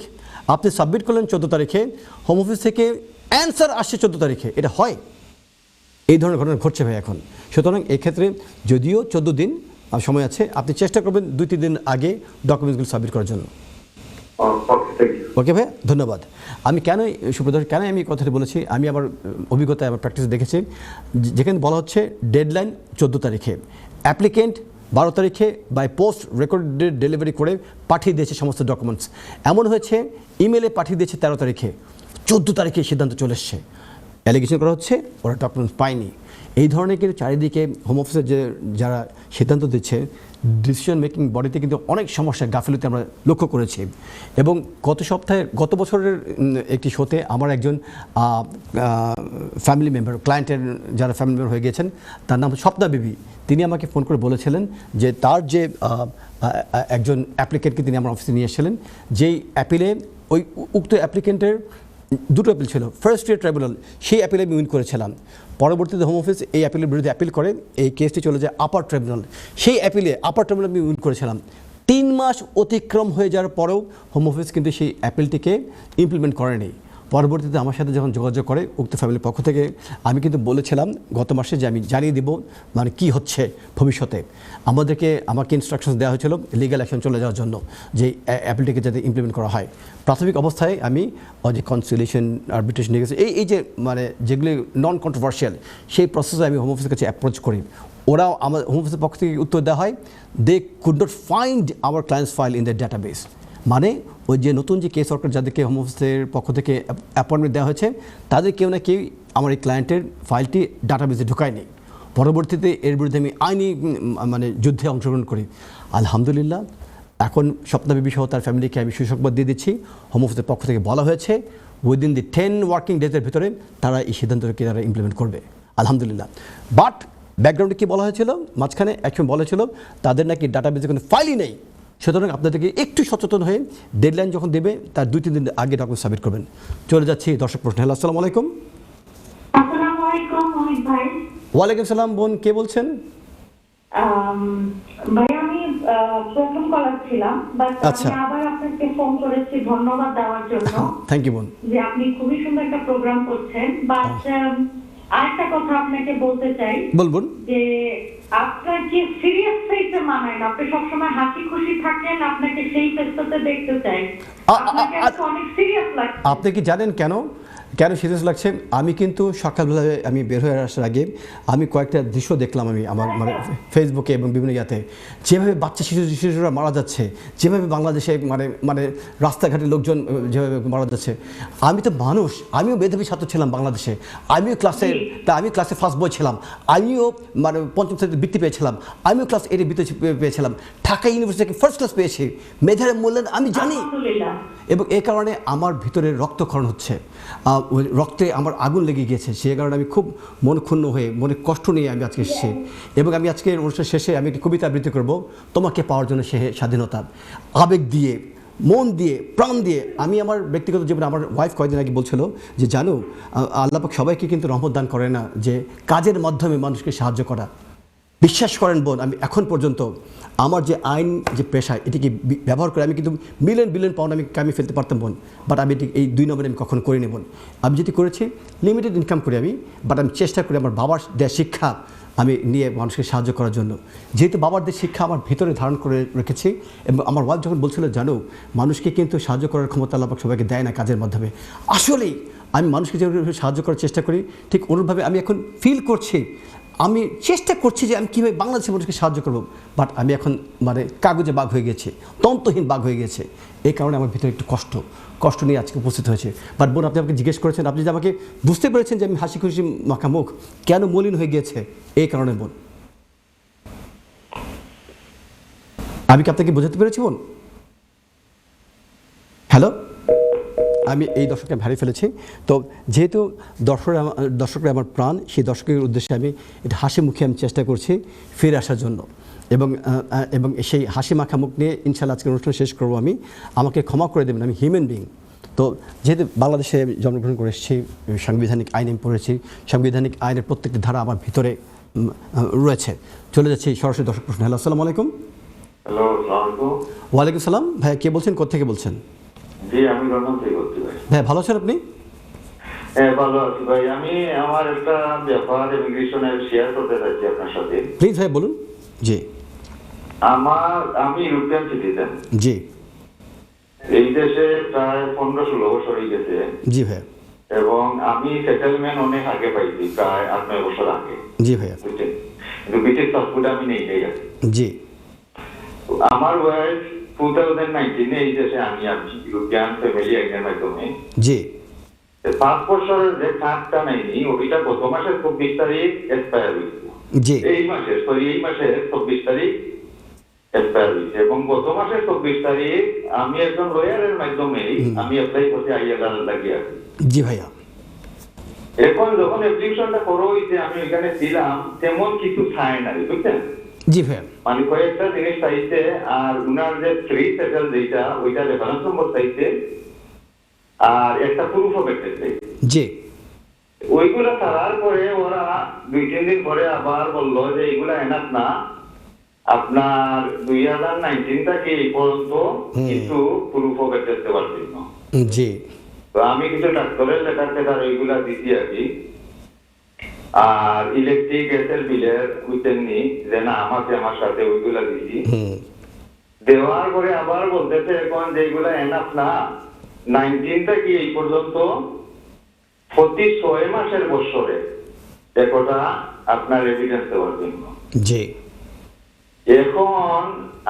আপনি সাবমিট করলেন 14 তারিখে, হোম অফিস থেকে অ্যান্সার আসছে 14 তারিখে। এটা হয়, এই ধরনের ঘটনা ঘটছে ভাই এখন। সুতরাং এক্ষেত্রে যদিও 14 দিন সময় আছে, আপনি চেষ্টা করবেন 2-3 দিন আগে ডকুমেন্টসগুলো সাবমিট করার জন্য। ওকে ভাই, ধন্যবাদ। আমি কেন আমি কথাটি বলেছি, আমি আমার অভিজ্ঞতায় আমার প্র্যাকটিসে দেখেছি, যেখানে বলা হচ্ছে ডেডলাইন 14 তারিখে, অ্যাপ্লিকেন্ট 12 তারিখে বাই পোস্ট রেকর্ডেড ডেলিভারি করে পাঠিয়ে দিয়েছে সমস্ত ডকুমেন্টস। এমন হয়েছে ইমেলে পাঠিয়ে দিয়েছে 13 তারিখে, 14 তারিখে সিদ্ধান্ত চলে এসছে, অ্যালিগেশন করা হচ্ছে ওরা ডকুমেন্টস পায়নি। এই ধরনের কিন্তু চারিদিকে হোম অফিসের যারা সিদ্ধান্ত দিচ্ছে, ডিসিশন মেকিং বডিতে কিন্তু অনেক সমস্যা, গাফিলতি আমরা লক্ষ্য করেছি। এবং গত বছরের একটি শোতে আমার একজন ফ্যামিলি মেম্বার, ক্লায়েন্টের যারা ফ্যামিলি মেম্বার হয়ে গেছেন, তার নাম স্বপ্না বিবি, তিনি আমাকে ফোন করে বলেছিলেন যে তার যে একজন অ্যাপ্লিকেন্টকে তিনি আমার অফিসে নিয়ে এসেছিলেন, যেই অ্যাপিলে ওই উক্ত অ্যাপ্লিকেন্টের 2টো অ্যাপিল ছিল, ফার্স্ট ইয়ার ট্রাইব্যুনাল, সেই অ্যাপিলে আমি উইন করেছিলাম। পরবর্তীতে হোম অফিস এই অ্যাপিলের বিরুদ্ধে অ্যাপিল করে, এই কেসটি চলে যায় আপার ট্রাইব্যুনাল, সেই অ্যাপিলে আপার ট্রাইব্যুনাল আমি উইন করেছিলাম। 3 মাস অতিক্রম হয়ে যাওয়ার পরেও হোম অফিস কিন্তু সেই অ্যাপিলটিকে ইমপ্লিমেন্ট করেনি। পরবর্তীতে আমার সাথে যখন যোগাযোগ করে উক্ত ফ্যামিলির পক্ষ থেকে, আমি কিন্তু বলেছিলাম গত মাসে যে আমি জানিয়ে দিব মানে কি হচ্ছে ভবিষ্যতে। আমাকে ইনস্ট্রাকশনস দেওয়া হয়েছিল লিগ্যাল অ্যাকশন চলে যাওয়ার জন্য, যে অ্যাপিলটিকে যাতে ইমপ্লিমেন্ট করা হয়। প্রাথমিক অবস্থায় আমি যে কনসিলিয়েশন, আরবিট্রেশন নিয়ে গেছে, এই যে মানে যেগুলি নন কন্ট্রোভার্সিয়াল, সেই প্রসেসে আমি হোম অফিসের কাছে অ্যাপ্রোচ করি। ওরাও আমার হোম অফিসের পক্ষ থেকে উত্তর দেওয়া হয়, they could not find our clients file in the database. মানে ওই যে নতুন যে কেস ওয়ার্কার যাদেরকে হোম অফিসের পক্ষ থেকে অ্যাপয়েন্টমেন্ট দেওয়া হয়েছে, তাদের কেউ না কেউ আমার এই ক্লায়েন্টের ফাইলটি ডাটাবেসে ঢোকায়নি। পরবর্তীতে এর বিরুদ্ধে আমি আইনি মানে যুদ্ধে অংশগ্রহণ করি। আলহামদুলিল্লাহ এখন স্বপ্নবিবি সহ তার ফ্যামিলিকে আমি সুসংবাদ দিয়ে দিচ্ছি, হোম অফিসের পক্ষ থেকে বলা হয়েছে উইদিন দি 10 ওয়ার্কিং ডেজের ভিতরে তারা এই সিদ্ধান্তকে তারা ইমপ্লিমেন্ট করবে, আলহামদুলিল্লাহ। বাট ব্যাকগ্রাউন্ডে কী বলা হয়েছিল, মাঝখানে একসময় বলা হয়েছিল তাদের নাকি ডাটাবেসে কোনো ফাইলই নেই। সুতরাং আপনাদেরকে একটু সচেতন হয়ে ডেডলাইন যখন দেবে তার 2-3 দিন আগে ডকুমেন্ট সাবমিট করবেন। চলে যাচ্ছি দর্শক প্রশ্ন। হ্যালো, আসসালামু আলাইকুম। আসসালামু আলাইকুম মোহিত ভাই। ওয়ালাইকুম সালাম বোন, কে বলছেন? ভাই আমি প্রথম কলার ছিলাম, বাট আচ্ছা। আমি আবার আপনাকে ফোন করেছি ধন্যবাদ দেওয়ার জন্য থ্যাংক ইউ বোন। যে আপনি খুবই সুন্দর একটা প্রোগ্রাম করছেন। বাট আরেকটা কথা আপনাকে বলতে চাই, বলবুন। যে আপনার কি সিরিয়াস ফেসে মানায় না, আপনি সবসময় হাসি খুশি থাকেন, আপনাকে সেই ফেসটাতে দেখতে চাই। আপনাকে আজকে অনেক সিরিয়াস লাগছে। আপনি কি জানেন কেন সিরিয়াস লাগছে? আমি কিন্তু সকালবেলায় আমি বের হয়ে আসার আগে আমি কয়েকটা দৃশ্য দেখলাম, আমি আমার মানে ফেসবুকে এবং বিভিন্ন ইয়াতে, যেভাবে বাচ্চা শিশুরা মারা যাচ্ছে, যেভাবে বাংলাদেশে মানে রাস্তাঘাটে লোকজন যেভাবে মারা যাচ্ছে। আমি তো মানুষ, আমিও মেধাবী ছাত্র ছিলাম বাংলাদেশে, আমি ক্লাসে ফার্স্ট বয় ছিলাম, আমিও মানে পঞ্চম শ্রেণীতে বৃত্তি পেয়েছিলাম, আমিও ক্লাস 8-এ বৃত্তি পেয়েছিলাম, ঢাকা ইউনিভার্সিটি ফার্স্ট ক্লাস পেয়েছি। মেধার মূল্যায়ন আমি জানি, এবং এই কারণে আমার ভিতরে রক্তক্ষরণ হচ্ছে, রক্তে আমার আগুন লেগে গিয়েছে। সেই কারণে আমি খুব মন ক্ষুণ্ণ হয়ে, মনে কষ্ট নিয়ে আমি আজকে এসেছি। এবং আমি আজকের অনুষ্ঠান শেষে আমি একটি কবিতা আবৃত্তি করব, তোমাকে পাওয়ার জন্য সে স্বাধীনতা। আবেগ দিয়ে, মন দিয়ে, প্রাণ দিয়ে। আমি আমার ব্যক্তিগত জীবনে, আমার ওয়াইফ কয়েকদিন আগে বলছিল যে জানো আল্লাহ পাক সবাইকে কিন্তু রহমত দান করে না, যে কাজের মাধ্যমে মানুষকে সাহায্য করা। বিশ্বাস করেন বোন, আমি এখন পর্যন্ত আমার যে আইন যে পেশা, এটিকে ব্যবহার করে আমি কিন্তু বিলিয়ন পাউন্ড আমি কামিয়ে ফেলতে পারতাম বোন, বাট আমি এটি এই 2 নম্বরে আমি কখনো করিনি বোন। আমি যেটি করেছি লিমিটেড ইনকাম করি আমি, বাট আমি চেষ্টা করি আমার বাবার দেওয়া শিক্ষা আমি নিয়ে মানুষকে সাহায্য করার জন্য। যেহেতু বাবার দেওয়া শিক্ষা আমার ভিতরে ধারণ করে রেখেছি, এবং আমার ওয়াইফ যখন বলছিল জানো মানুষকে কিন্তু সাহায্য করার ক্ষমতা আল্লাহ পাক সবাইকে দেয় না কাজের মাধ্যমে, আসলেই আমি মানুষকে যেভাবে সাহায্য করার চেষ্টা করি ঠিক অনুরূপভাবে আমি এখন ফিল করছি, আমি চেষ্টা করছি যে আমি কীভাবে বাংলাদেশের মানুষকে সাহায্য করব, বাট আমি এখন মানে কাগজে বাঘ হয়ে গেছে, তন্ত্রহীন বাঘ হয়ে গেছে। এই কারণে আমার ভিতরে একটু কষ্ট নিয়ে আজকে উপস্থিত হয়েছে। বাট বোন, আপনি আমাকে জিজ্ঞেস করেছেন, আপনি যে আমাকে বুঝতে পেরেছেন যে আমি হাসি খুশি মাখা মুখ কেন মলিন হয়ে গিয়েছে, এই কারণে বোন। আমি কি আপনাকে বোঝাতে পেরেছি বোন? হ্যালো, আমি এই দর্শককে হারিয়ে ফেলেছি। তো যেহেতু দর্শকরা আমার প্রাণ, সেই দর্শকের উদ্দেশ্যে আমি এটা হাসি মুখে আমি চেষ্টা করছি ফিরে আসার জন্য, এবং সেই হাসি মাখা মুখ নিয়ে ইনশাআল্লাহ আজকের অনুষ্ঠান শেষ করবো। আমাকে ক্ষমা করে দেবেন, আমি হিউম্যান বিং। তো যেহেতু বাংলাদেশে জন্মগ্রহণ করে এসেছি, সাংবিধানিক আইন আমি পড়েছি, সাংবিধানিক আইনের প্রত্যেকটি ধারা আমার ভিতরে রয়েছে। চলে যাচ্ছি সরাসরি দর্শক প্রশ্ন। হ্যালো, আসসালামু আলাইকুম। হ্যালো, আসসালামু আলাইকুম। ওয়ালাইকুম সালাম। ভাই কে বলছেন, কোত্থেকে বলছেন? জি, আমি লন্ডন থেকে বলছি ভাই। ভাই ভালো আছেন আপনি? হ্যাঁ, ভালো আছি ভাই। আমি আমার একটা ব্যাপার ইমিগ্রেশনের শেয়ার করতে চাইছি আপনার সাথে। প্লিজ ভাই বলুন। জি। আমি ইউরোপিয়ান সিটিজেন। জি। এই দেশে প্রায় 15-16 বছর হয়ে গেছে। জি ভাই। এবং আমি সেটেলমেন্ট অনেক আগে পাইছি, প্রায় 8-9 বছর আগে। জি ভাইয়া। কিন্তু ব্রিটিশ পাসপোর্ট আমি নেই গেছি। জি। আমার ওয়াইফ 2019 এই দেশে আমি ইউরোপিয়ান ফ্যামিলি আইনের মাধ্যমে। জি। 5 বছরের যে কার্ডটা নেয়নি, ওইটা গত মাসের 24 তারিখ এক্সপায়ার হয়েছে। জি। এই মাসের 24 তারিখ এক্সপায়ার হয়েছে, এবং গত মাসের 24 তারিখ আমি একজন লয়ারের মাধ্যমে আমি অ্যাপ্লাই করছি আইএলআর লাগিয়ে। জি ভাইয়া। এখন যখন অ্যাপ্লিকেশনটা করা হয়েছে, আমি ওইখানে ছিলাম, তেমন কিছু চাই নাই, বুঝছেন? জি ভাইয়া। মানে কয়েকটা জিনিস চাইছে, আর উনার যে ফ্রি সেটেল যেটা, ওইটা রেফারেন্স নম্বর চাইছে, আর একটা প্রুফ অফ অ্যাড্রেস চাইছে। জি। ওইগুলো ছাড়ার পরে ওরা 2-3 দিন পরে আবার বললো যে এইগুলা এনাফ না, আপনার 2019 থেকে এই পর্যন্ত কিছু প্রুফ অফ অ্যাড্রেস দেওয়ার জন্য। জি। তো আমি কিছু ডাক্তারের লেটার টেটার ওইগুলা দিছি আর কি। আর ইলেকট্রিক গ্যাসের বিলের বুঝতেননি যে না আমার সাথে ওইগুলা দিছি। দেওয়ার পরে আবার বলতেছে এখন যেগুলা এনাফ না, 19 থেকে এই পর্যন্ত প্রতি 6 মাসের বছরে একটা আপনার এভিডেন্স দেওয়ার জন্য। জি, এখন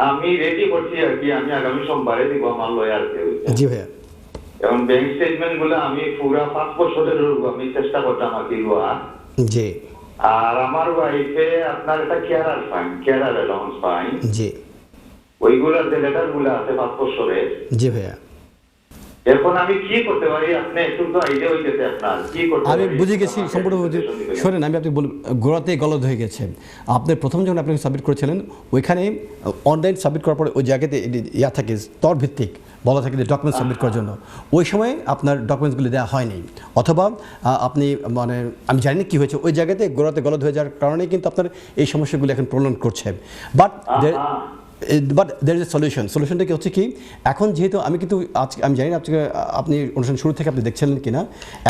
আমি রেডি করছি আর কি, আমি আগামী সোমবারে দিব আমার লয়ারকে। জি ভাইয়া। এখন ব্যাংক স্টেটমেন্ট গুলো আমি পুরা 5 বছরের আমি চেষ্টা করতাম আর কি লওয়ার। জি আর আমার ওয়াইফে আপনার একটা carer fine, carer allowance fine, জি ওইগুলার যে লেটার গুলো আছে 5 বছরের। জি ভাইয়া, এখন আমি কি করতে পারি? আপনি একটু তো আইডিয়া হইতেছে আপনার কি করতে আমি পারি? বুঝে গেছি সম্পূর্ণ শোনেন, আমি আপনি গোড়াতে গলদ হয়ে গেছে। আপনি প্রথম যখন আপনি সাবমিট করেছিলেন ওইখানে অনলাইন সাবমিট করার পরে ওই জায়গাতে ইয়া থাকে স্তর ভিত্তিক বলা থাকে যে ডকুমেন্টস সাবমিট করার জন্য, ওই সময় আপনার ডকুমেন্টসগুলি দেওয়া হয়নি, অথবা আপনি মানে আমি জানি না কী হয়েছে ওই জায়গাতে গোড়াতে গলদ হয়ে যাওয়ার কারণেই কিন্তু আপনার এই সমস্যাগুলি এখন প্রলন করছে। বাট দের ইজ এ সলিউশনটা কি হচ্ছে কি, এখন যেহেতু আমি কিন্তু আজকে আমি জানি না আপনি অনুষ্ঠান শুরু থেকে আপনি দেখছিলেন কি না,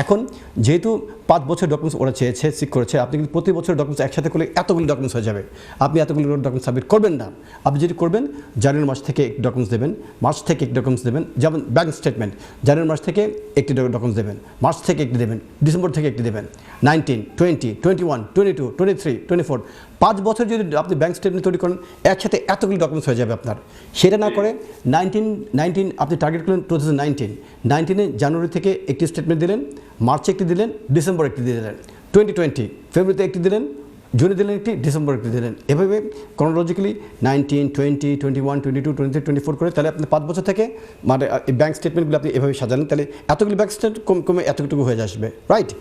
এখন যেহেতু 5 বছর ডকুমেন্টস ওরা চেয়েছে সিক করেছে, আপনি কিন্তু প্রতি বছর ডকুমেন্টস একসাথে করলে এতগুলি ডকুমেন্টস হয়ে যাবে, আপনি এতগুলি ডকুমেন্টস সাবমিট করবেন না। আপনি যেটি করবেন জানুয়ারি মাস থেকে একটি ডকুমেন্টস দেবেন, মার্চ থেকে একটি ডকুমেন্টস দেবেন, যেমন ব্যাংক স্টেটমেন্ট জানুয়ারি মাস থেকে একটি ডকুমেন্টস দেবেন, মার্চ থেকে একটি দেবেন, ডিসেম্বর থেকে একটি দেবেন, 19, 20, 21, 22, 23, 24, 5 বছর যদি আপনি ব্যাংক স্টেটমেন্ট তৈরি করেন একসাথে এতগুলি ডকুমেন্টস হয়ে যাবে আপনার। সেটা না করে 19 আপনি টার্গেট করলেন 2019 জানুয়ারি থেকে একটি স্টেটমেন্ট দিলেন, মার্চে একটি দিলেন, ডিসেম্বর একটি দিলেন, 2020 ফেব্রুয়ারিতে একটি দিলেন, জুনে দিলেন একটি, ডিসেম্বর একটি দিলেন, এভাবে ক্রনোলজিক্যালি 19, 20, 21, 22, 23, 24 করে তাহলে আপনি 5 বছর থেকে মানে ব্যাংক স্টেটমেন্টগুলো আপনি এভাবে সাজালেন, তাহলে এতগুলি ব্যাংক স্টেটমেন্ট কমে এতটুকু হয়ে আসবে, রাইট?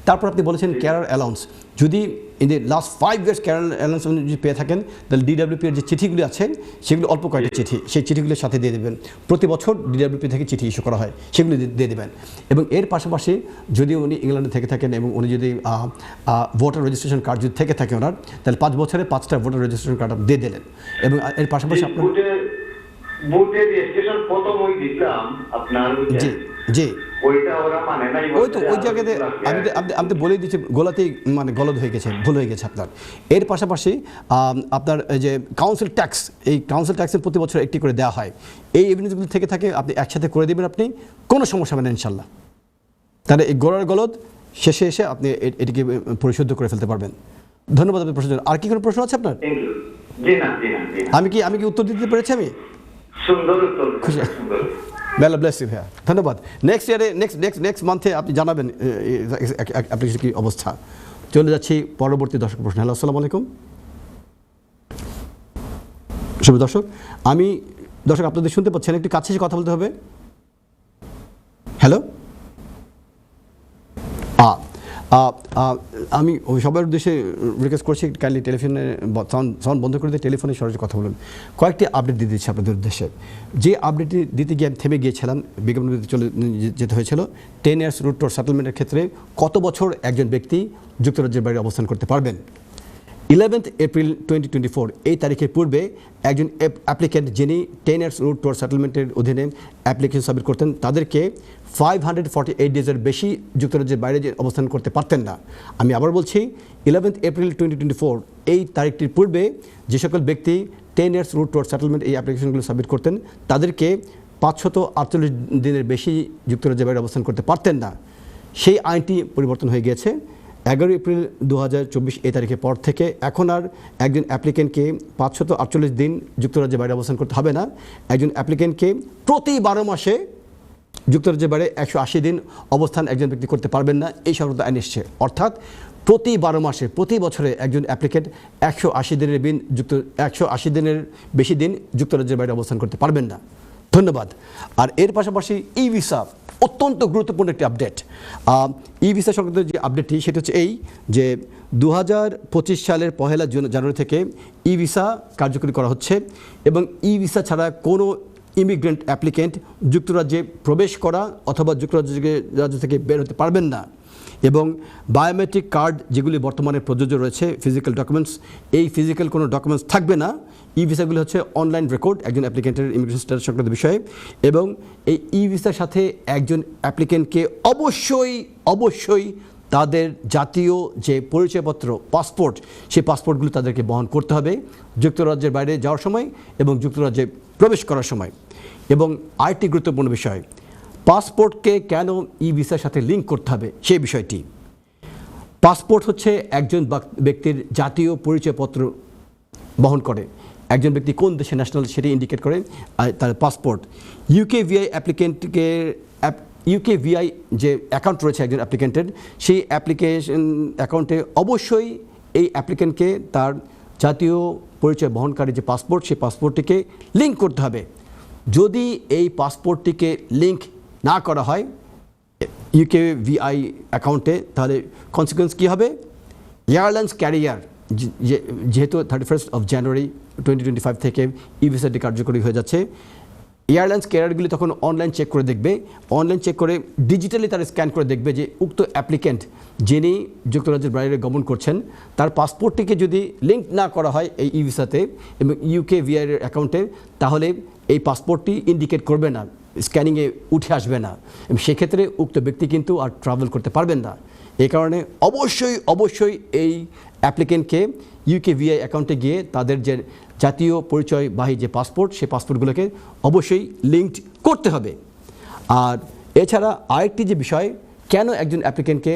তারপর আপনি বলেছেন কেয়ারার অ্যালাউন্স, যদি in the last 5 years carer allowance যদি পেয়ে থাকেন তাহলে ডিডাব্লিউপির যে চিঠিগুলি আছে সেগুলো অল্প কয়েকটা চিঠি, সেই চিঠিগুলির সাথে দিয়ে দেবেন। প্রতি বছর ডিডাব্লিউপি থেকে চিঠি ইস্যু করা হয়, সেগুলি দিয়ে দেবেন। এবং এর পাশাপাশি যদি উনি ইংল্যান্ডে থেকে থাকেন এবং উনি যদি ভোটার রেজিস্ট্রেশন কার্ড যদি থেকে থাকে ওনার, তাহলে 5 বছরে 5টা ভোটার রেজিস্ট্রেশন কার্ড দিয়ে দিলেন। এবং এর পাশাপাশি আপনার বুথের রেজিস্ট্রেশন প্রথম ওই দিলাম আপনার, জি জি ওইটা ওরা মানে নাই, ওই তো ওই জায়গাতে আমি তো বলেই দিচ্ছি গোলাতেই মানে গলদ হয়ে গেছে, ভুল হয়ে গেছে আপনার। এর পাশাপাশি আপনার যে কাউন্সিল ট্যাক্স, এই কাউন্সিল ট্যাক্সের প্রতি বছর একটি করে দেওয়া হয়, এই এভিডেন্সগুলি থেকে থাকে আপনি একসাথে করে দেবেন, আপনি কোনো সমস্যা হবে না ইনশাল্লাহ। তাহলে এই গোড়ার গলদ শেষে এসে আপনি এটিকে পরিশুদ্ধ করে ফেলতে পারবেন। ধন্যবাদ আপনার প্রশ্নের জন্য। আর কি কোনো প্রশ্ন আছে আপনার? আমি কি উত্তর দিতে পেরেছি? আমি সুন্দর উত্তর, খুশি। সুন্দর। বেলা ব্লেস ইউ ভাইয়া, ধন্যবাদ। নেক্সট ইয়ারে নেক্সট মান্থে আপনি জানাবেন অ্যাপ্লিকেশন কি অবস্থা। চলে যাচ্ছি পরবর্তী দর্শক প্রশ্ন। হ্যালো, আসসালামু আলাইকুম শুভ দর্শক, আমি দর্শক আপনাদের শুনতে পাচ্ছেন, একটু কাছে এসে কথা বলতে হবে। হ্যালো, আমি সবার উদ্দেশ্যে রিকোয়েস্ট করছি কাইন্ডলি টেলিফোনে সাউন্ড বন্ধ করে দিয়ে টেলিফোনে সরাসরি কথা বলুন। কয়েকটি আপডেট দিয়ে দিচ্ছি আপনাদের উদ্দেশ্যে। যে আপডেটটি দিতে গিয়ে আমি থেমে গিয়েছিলাম, বিজ্ঞাপন চলে যেতে হয়েছিল 10 ইয়ার্স রুট টোর সেটেলমেন্টের ক্ষেত্রে কত বছর একজন ব্যক্তি যুক্তরাজ্যের বাইরে অবস্থান করতে পারবেন। 11 এপ্রিল 2024 এই তারিখের পূর্বে একজন অ্যাপ্লিক্যান্ট যিনি 10 ইয়ার্স রুট টোর সেটেলমেন্টের অধীনে অ্যাপ্লিকেশন সাবমিট করতেন তাদেরকে 548 ডেজের বেশি যুক্তরাজ্যের বাইরে অবস্থান করতে পারতেন না। আমি আবার বলছি 11 এপ্রিল 2024 এই তারিখটির পূর্বে যে সকল ব্যক্তি 10 ইয়ার্স রুট টোর সেটেলমেন্ট এই অ্যাপ্লিকেশনগুলো সাবমিট করতেন তাদেরকে 548 দিনের বেশি যুক্তরাজ্যের বাইরে অবস্থান করতে পারতেন না। সেই আইনটি পরিবর্তন হয়ে গিয়েছে 11 এপ্রিল 2024 এই তারিখের পর থেকে। এখন আর একজন অ্যাপ্লিকেন্টকে 548 দিন যুক্তরাজ্যের বাইরে অবস্থান করতে হবে না। একজন অ্যাপ্লিকেন্টকে প্রতি 12 মাসে যুক্তরাজ্যের বাইরে 180 দিন অবস্থান একজন ব্যক্তি করতে পারবেন না, এই সংক্রান্ত আইন এসছে। অর্থাৎ প্রতি 12 মাসে প্রতি বছরে একজন অ্যাপ্লিকেন্ট 180 দিনের বেশি দিন যুক্তরাজ্যের বাইরে অবস্থান করতে পারবেন না। ধন্যবাদ। আর এর পাশাপাশি ই ভিসা অত্যন্ত গুরুত্বপূর্ণ একটি আপডেট। ই ভিসা সংক্রান্ত যে আপডেটটি সেটা হচ্ছে এই যে 2025 সালের 1 জানুয়ারি থেকে ই ভিসা কার্যকরী করা হচ্ছে এবং ই ভিসা ছাড়া কোনো ইমিগ্রেন্ট অ্যাপ্লিকেন্ট যুক্তরাজ্যে প্রবেশ করা অথবা যুক্তরাজ্য থেকে বের হতে পারবেন না। এবং বায়োমেট্রিক কার্ড যেগুলি বর্তমানে প্রযোজ্য রয়েছে, ফিজিক্যাল ডকুমেন্টস, এই ফিজিক্যাল কোনো ডকুমেন্টস থাকবে না। ই ভিসাগুলি হচ্ছে অনলাইন রেকর্ড একজন অ্যাপ্লিকেন্টের ইমিগ্রেশন স্ট্যাটাস সংক্রান্ত বিষয়ে, এবং এই ই ভিসার সাথে একজন অ্যাপ্লিকেন্টকে অবশ্যই তাদের জাতীয় যে পরিচয়পত্র, পাসপোর্ট, সেই পাসপোর্টগুলো তাদেরকে বহন করতে হবে যুক্তরাজ্যের বাইরে যাওয়ার সময় এবং যুক্তরাজ্যে প্রবেশ করার সময়। এবং আরেকটি গুরুত্বপূর্ণ বিষয়, পাসপোর্টকে কেন ই ভিসার সাথে লিঙ্ক করতে হবে সেই বিষয়টি। পাসপোর্ট হচ্ছে একজন ব্যক্তির জাতীয় পরিচয়পত্র বহন করে। একজন ব্যক্তি কোন দেশে ন্যাশনাল সেটি ইন্ডিকেট করে তার পাসপোর্ট। ইউকেভিআই অ্যাপ্লিকেন্টকে ইউকেভিআই যে অ্যাকাউন্ট রয়েছে একজন অ্যাপ্লিকেন্টের, সেই অ্যাপ্লিকেশন অ্যাকাউন্টে অবশ্যই এই অ্যাপ্লিকেন্টকে তার জাতীয় পরিচয় বহনকারী যে পাসপোর্ট, সেই পাসপোর্টটিকে লিঙ্ক করতে হবে। যদি এই পাসপোর্টটিকে লিঙ্ক না করা হয় ইউকেভিআই অ্যাকাউন্টে, তাহলে কনসিকুয়েন্স কী হবে? এয়ারলাইন্স ক্যারিয়ার যেহেতু 31 জানুয়ারি 2025 থেকে ই ভিসাটি কার্যকরী হয়ে যাচ্ছে, এয়ারলাইন্স ক্যারিয়ারগুলি তখন অনলাইন চেক করে দেখবে, অনলাইন চেক করে ডিজিটালি তারা স্ক্যান করে দেখবে যে উক্ত অ্যাপ্লিকেন্ট যিনি যুক্তরাজ্যের বাইরে গমন করছেন, তার পাসপোর্টটিকে যদি লিঙ্ক না করা হয় এই ই ভিসাতে এবং ইউকেভিআই এর অ্যাকাউন্টে, তাহলে এই পাসপোর্টটি ইন্ডিকেট করবে না, স্ক্যানিংয়ে উঠে আসবে না, এবং সেক্ষেত্রে উক্ত ব্যক্তি কিন্তু আর ট্রাভেল করতে পারবেন না। এই কারণে অবশ্যই এই অ্যাপ্লিকেন্টকে ইউকেভিআই অ্যাকাউন্টে গিয়ে তাদের যে জাতীয় পরিচয়বাহী যে পাসপোর্ট, সেই পাসপোর্টগুলোকে অবশ্যই লিঙ্কড করতে হবে। আর এছাড়া আরেকটি যে বিষয়, কেন একজন অ্যাপ্লিকেন্টকে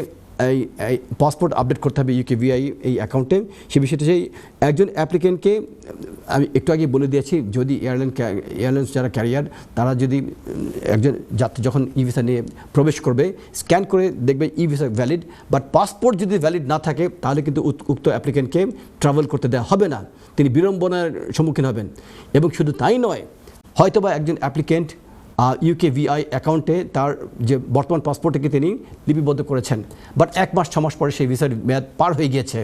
এই পাসপোর্ট আপডেট করতে হবে ইউকেভিআই এই অ্যাকাউন্টে, সে বিষয়টি সেই একজন অ্যাপ্লিকেন্টকে আমি একটু আগে বলে দিয়েছি, যদি এয়ারলাইন্স যারা ক্যারিয়ার তারা যদি একজন যাত্রী যখন ই ভিসা নিয়ে প্রবেশ করবে, স্ক্যান করে দেখবে ই ভিসা ভ্যালিড, বাট পাসপোর্ট যদি ভ্যালিড না থাকে তাহলে কিন্তু উক্ত অ্যাপ্লিকেন্টকে ট্রাভেল করতে দেওয়া হবে না, তিনি বিড়ম্বনার সম্মুখীন হবেন। এবং শুধু তাই নয়, হয়তোবা একজন অ্যাপ্লিকেন্ট ইউকেভিআই অ্যাকাউন্টে তার যে বর্তমান পাসপোর্টটিকে তিনি লিপিবদ্ধ করেছেন, বাট 1 মাস 6 মাস পরে সেই ভিসার মেয়াদ পার হয়ে গিয়েছে।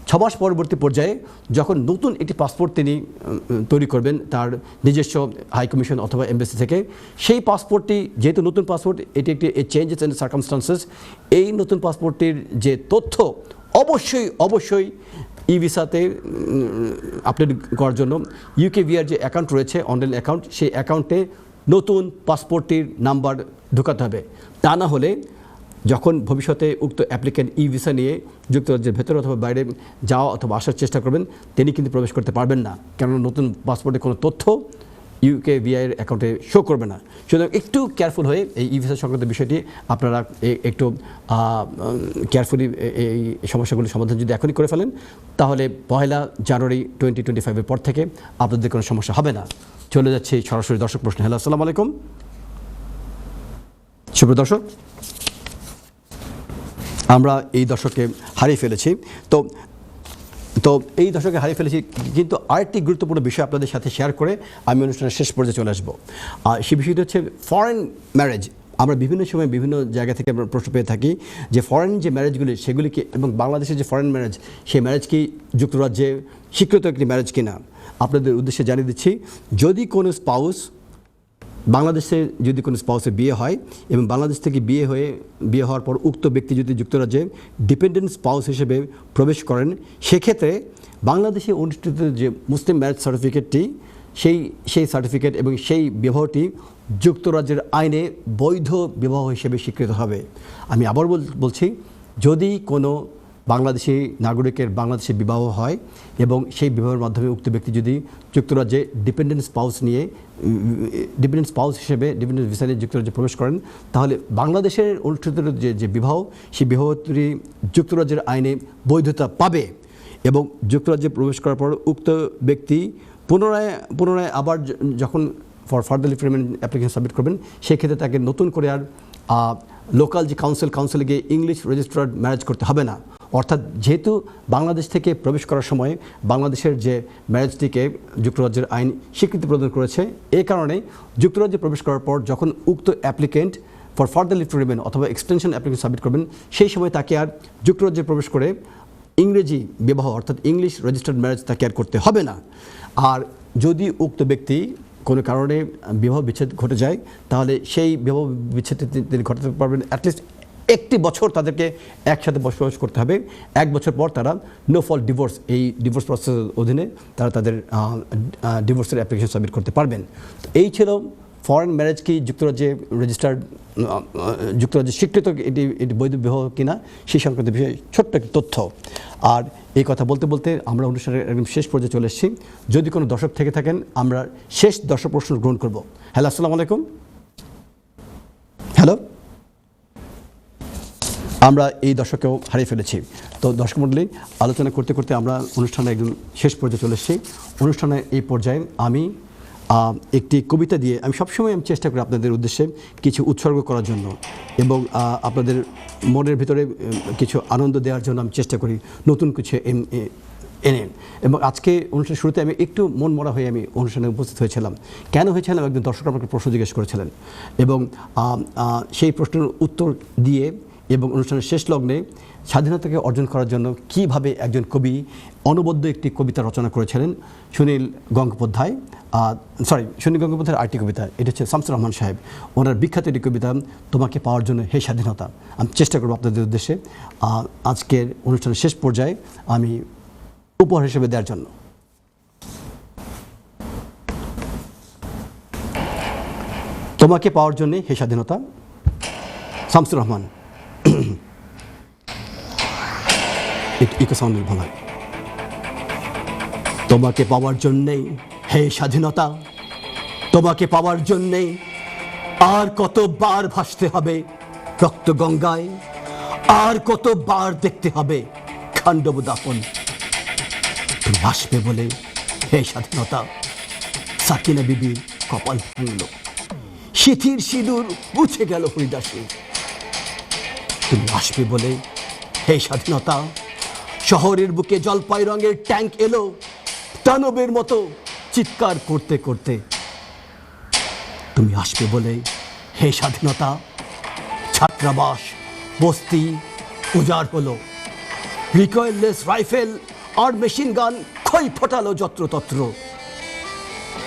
6 মাস পরবর্তী পর্যায়ে যখন নতুন একটি পাসপোর্ট তিনি তৈরি করবেন তার নিজস্ব হাইকমিশন অথবা এমবেসি থেকে, সেই পাসপোর্টটি যেহেতু নতুন পাসপোর্ট, এটি একটি চেঞ্জেস ইন সার্কামস্টান্সেস, এই নতুন পাসপোর্টটির যে তথ্য অবশ্যই ই ভিসাতে আপডেট করার জন্য ইউকেভিআর যে অ্যাকাউন্ট রয়েছে অনলাইন অ্যাকাউন্ট, সেই অ্যাকাউন্টে নতুন পাসপোর্টটির নাম্বার ঢোকাতে হবে। তা না হলে যখন ভবিষ্যতে উক্ত অ্যাপ্লিকেন্ট ই ভিসা নিয়ে যুক্তরাজ্যের ভেতরে অথবা বাইরে যাওয়া অথবা আসার চেষ্টা করবেন, তিনি কিন্তু প্রবেশ করতে পারবেন না, কেননা নতুন পাসপোর্টে কোনো তথ্য ইউকেভিআইয়ের অ্যাকাউন্টে শো করবে না। সুতরাং একটু কেয়ারফুল হয়ে এই ই ভিসা সংক্রান্ত বিষয়টি আপনারা একটু কেয়ারফুলি এই সমস্যাগুলির সমাধান যদি এখনই করে ফেলেন, তাহলে 1 জানুয়ারি 2025 পর থেকে আপনাদের কোনো সমস্যা হবে না। চলে যাচ্ছে সরাসরি দর্শক প্রশ্ন। হ্যালো, আসসালামু আলাইকুম সুপ্রিয় দর্শক, আমরা এই দর্শককে হারিয়ে ফেলেছি। তো এই দর্শকে হারিয়ে ফেলেছি, কিন্তু আরেকটি গুরুত্বপূর্ণ বিষয় আপনাদের সাথে শেয়ার করে আমি অনুষ্ঠানের শেষ পর্যায়ে চলে আসবো। আর সেই বিষয়টি হচ্ছে ফরেন ম্যারেজ। আমরা বিভিন্ন সময় বিভিন্ন জায়গা থেকে আমরা প্রশ্ন পেয়ে থাকি যে ফরেন যে ম্যারেজগুলি সেগুলিকে এবং বাংলাদেশের যে ফরেন ম্যারেজ, সেই ম্যারেজ কি যুক্তরাজ্যে স্বীকৃত একটি ম্যারেজ কিনা। আপনাদের উদ্দেশ্যে জানিয়ে দিচ্ছি, যদি কোনো স্পাউস বাংলাদেশে যদি কোনো স্পাউসের বিয়ে হয় এবং বাংলাদেশ থেকে বিয়ে হওয়ার পর উক্ত ব্যক্তি যদি যুক্তরাজ্যে ডিপেন্ডেন্ট স্পাউস হিসেবে প্রবেশ করেন, সেক্ষেত্রে বাংলাদেশে অনুষ্ঠিত যে মুসলিম ম্যারেজ সার্টিফিকেটটি, সেই সার্টিফিকেট এবং সেই বিবাহটি যুক্তরাজ্যের আইনে বৈধ বিবাহ হিসেবে স্বীকৃত হবে। আমি আবার বলছি, যদি কোনো বাংলাদেশি নাগরিকের বাংলাদেশে বিবাহ হয় এবং সেই বিবাহের মাধ্যমে উক্ত ব্যক্তি যদি যুক্তরাজ্যে ডিপেন্ডেন্ট স্পাউস হিসেবে ডিপেন্ডেন্ট ভিসা নিয়ে যুক্তরাজ্যে প্রবেশ করেন, তাহলে বাংলাদেশের অনুষ্ঠিত যে বিবাহ, সেই বিবাহটি যুক্তরাজ্যের আইনে বৈধতা পাবে এবং যুক্তরাজ্যে প্রবেশ করার পর উক্ত ব্যক্তি পুনরায় আবার যখন further leave remain application submit করবেন, সেক্ষেত্রে তাকে নতুন করে আর লোকাল যে কাউন্সিলে গিয়ে ইংলিশ রেজিস্টার্ড ম্যারেজ করতে হবে না। অর্থাৎ যেহেতু বাংলাদেশ থেকে প্রবেশ করার সময় বাংলাদেশের যে ম্যারেজটিকে যুক্তরাজ্যের আইন স্বীকৃতি প্রদান করেছে, এই কারণে যুক্তরাজ্যে প্রবেশ করার পর যখন উক্ত applicant for further leave to remain অথবা এক্সটেনশন অ্যাপ্লিকেশন সাবমিট করবেন, সেই সময় তাকে আর যুক্তরাজ্যে প্রবেশ করে ইংরেজি বিবাহ অর্থাৎ ইংলিশ রেজিস্টার্ড ম্যারেজ তাকে আর করতে হবে না। আর যদি উক্ত ব্যক্তি কোনো কারণে বিবাহ বিচ্ছেদ ঘটে যায়, তাহলে সেই বিবাহ বিচ্ছেদটি তিনি ঘটাতে পারবেন অ্যাটলিস্ট একটি বছর তাদেরকে একসাথে বসবাস করতে হবে। 1 বছর পর তারা নো ফল্ট ডিভোর্স, এই ডিভোর্স প্রসেসের অধীনে তারা তাদের ডিভোর্সের অ্যাপ্লিকেশন সাবমিট করতে পারবেন। তো এই ছিল ফরেন ম্যারেজ কি যুক্তরাজ্যে রেজিস্টার্ড, যুক্তরাজ্যে স্বীকৃত এটি বৈধ বিবাহ কিনা সেই সংক্রান্ত বিষয়ে ছোট্ট একটি তথ্য। আর এই কথা বলতে বলতে আমরা অনুষ্ঠানের একদম শেষ পর্যায়ে চলে এসেছি। যদি কোনো দর্শক থেকে থাকেন আমরা শেষ দর্শক প্রশ্ন গ্রহণ করব। হ্যালো, আসসালামু আলাইকুম। হ্যালো, আমরা এই দর্শককেও হারিয়ে ফেলেছি। তো দর্শক মণ্ডলী, আলোচনা করতে করতে আমরা অনুষ্ঠানের একদম শেষ পর্যায়ে চলে এসেছি। অনুষ্ঠানের এই পর্যায়ে আমি একটি কবিতা দিয়ে আমি সবসময় চেষ্টা করি আপনাদের উদ্দেশ্যে কিছু উৎসর্গ করার জন্য এবং আপনাদের মনের ভিতরে কিছু আনন্দ দেওয়ার জন্য আমি চেষ্টা করি নতুন কিছু এনে। এবং আজকে অনুষ্ঠানের শুরুতে আমি একটু মন মরা হয়ে আমি অনুষ্ঠানে উপস্থিত হয়েছিলাম। কেন হয়েছিলাম? একজন দর্শক আমাকে প্রশ্ন জিজ্ঞেস করেছিলেন এবং সেই প্রশ্নের উত্তর দিয়ে এবং অনুষ্ঠানের শেষ লগ্নে স্বাধীনতাকে অর্জন করার জন্য কিভাবে একজন কবি অনবদ্য একটি কবিতা রচনা করেছিলেন সুনীল গঙ্গোপাধ্যায়ের আরেকটি কবিতা, এটা হচ্ছে শামসুর রহমান সাহেব, ওনার বিখ্যাত একটি কবিতা তোমাকে পাওয়ার জন্য হে স্বাধীনতা। আমি চেষ্টা করবো আপনাদের উদ্দেশ্যে আজকের অনুষ্ঠানের শেষ পর্যায়ে আমি উপহার হিসেবে দেওয়ার জন্য। তোমাকে পাওয়ার জন্য হে স্বাধীনতা, শামসুর রহমান। ইকো সাউন্ডের ভালো হয়। তোমাকে পাওয়ার জন্যেই হে স্বাধীনতা, তোমাকে পাওয়ার জন্যেই আর কতবার ভাসতে হবে রক্ত গঙ্গায়, আর কতবার দেখতে হবে খান্ডব দাফন। তুমি আসবে বলে হে স্বাধীনতা, সাকিনা বিবির কপাল ভাঙল, সিথির সিঁদুর মুছে গেল হরিদাসে। তুমি আসবে বলে হে স্বাধীনতা, শহরের বুকে জলপাই রঙের ট্যাঙ্ক এলো দানবের মতো চিৎকার করতে করতে। তুমি আসবে বলে হে স্বাধীনতা, ছাত্রাবাস বস্তি উজাড় হলো, রিকয়েললেস রাইফেল আর মেশিন গান খই ফোটালো যত্রতত্র।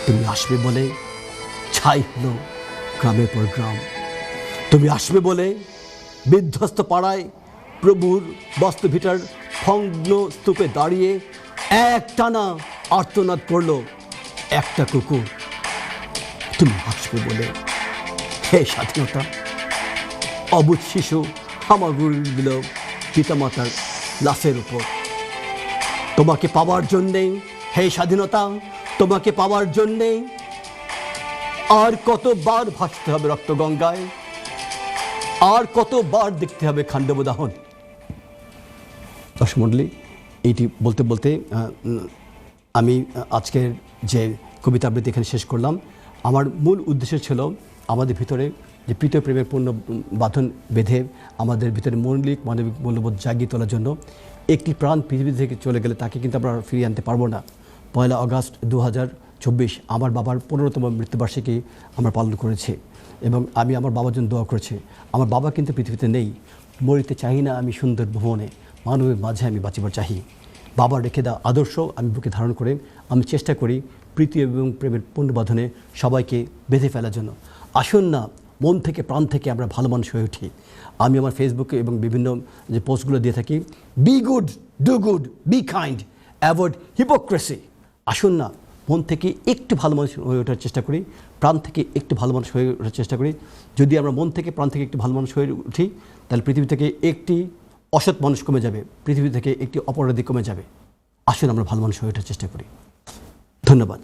তুমি আসবে বলে ছাই হলো গ্রামের পর গ্রাম। তুমি আসবে বলে বিধ্বস্ত পাড়ায় প্রভুর বস্ত্রভিটার ভগ্ন স্তূপে দাঁড়িয়ে এক টানা আর্তনাদ করলো একটা কুকুর। তুমি আসবে বলে হে স্বাধীনতা, অবুঝ শিশু হামাগুড়ি দিল পিতামাতার লাশের উপর। তোমাকে পাওয়ার জন্যেই হে স্বাধীনতা, তোমাকে পাওয়ার জন্যেই আর কতবার ভাসতে হবে রক্ত গঙ্গায়, আর কতবার দেখতে হবে খান্ডব দাহন। দর্শক মণ্ডলী, এইটি বলতে বলতে আমি আজকের যে কবিতা আবৃত্তি এখানে শেষ করলাম। আমার মূল উদ্দেশ্য ছিল আমাদের ভিতরে যে প্রীতীয় প্রেমের পূর্ণ বাঁধন বেঁধে আমাদের ভিতরে মৌলিক মানবিক মূল্যবোধ জাগিয়ে তোলার জন্য। একটি প্রাণ পৃথিবী থেকে চলে গেলে তাকে কিন্তু আমরা ফিরিয়ে আনতে পারবো না। 1 আগস্ট 2024 আমার বাবার 15তম মৃত্যুবার্ষিকী আমরা পালন করেছি এবং আমি আমার বাবার জন্য দোয়া করেছি। আমার বাবা কিন্তু পৃথিবীতে নেই, মরিতে চাই না আমি সুন্দর ভুবনে, মানবের মাঝে আমি বাঁচিবার চাহি। বাবার রেখে দেওয়া আদর্শ আমি বুকে ধারণ করে আমি চেষ্টা করি প্রীতি এবং প্রেমের পুণ্যবাঁধনে সবাইকে বেঁধে ফেলার জন্য। আসুন না মন থেকে প্রাণ থেকে আমরা ভালো মানুষ হয়ে উঠি। আমি আমার ফেসবুকে এবং বিভিন্ন যে পোস্টগুলো দিয়ে থাকি, be good, do good, be kind, avoid hypocrisy. আসুন না মন থেকে একটু ভালো মানুষ হয়ে ওঠার চেষ্টা করি, প্রাণ থেকে একটু ভালো মানুষ হয়ে ওঠার চেষ্টা করি। যদি আমরা মন থেকে প্রাণ থেকে একটু ভালো মানুষ হয়ে উঠি, তাহলে পৃথিবী থেকে একটি অসৎ মানুষ কমে যাবে, পৃথিবী থেকে একটি অপরাধী কমে যাবে। আসুন আমরা ভালো মানুষ হয়ে ওঠার চেষ্টা করি। ধন্যবাদ।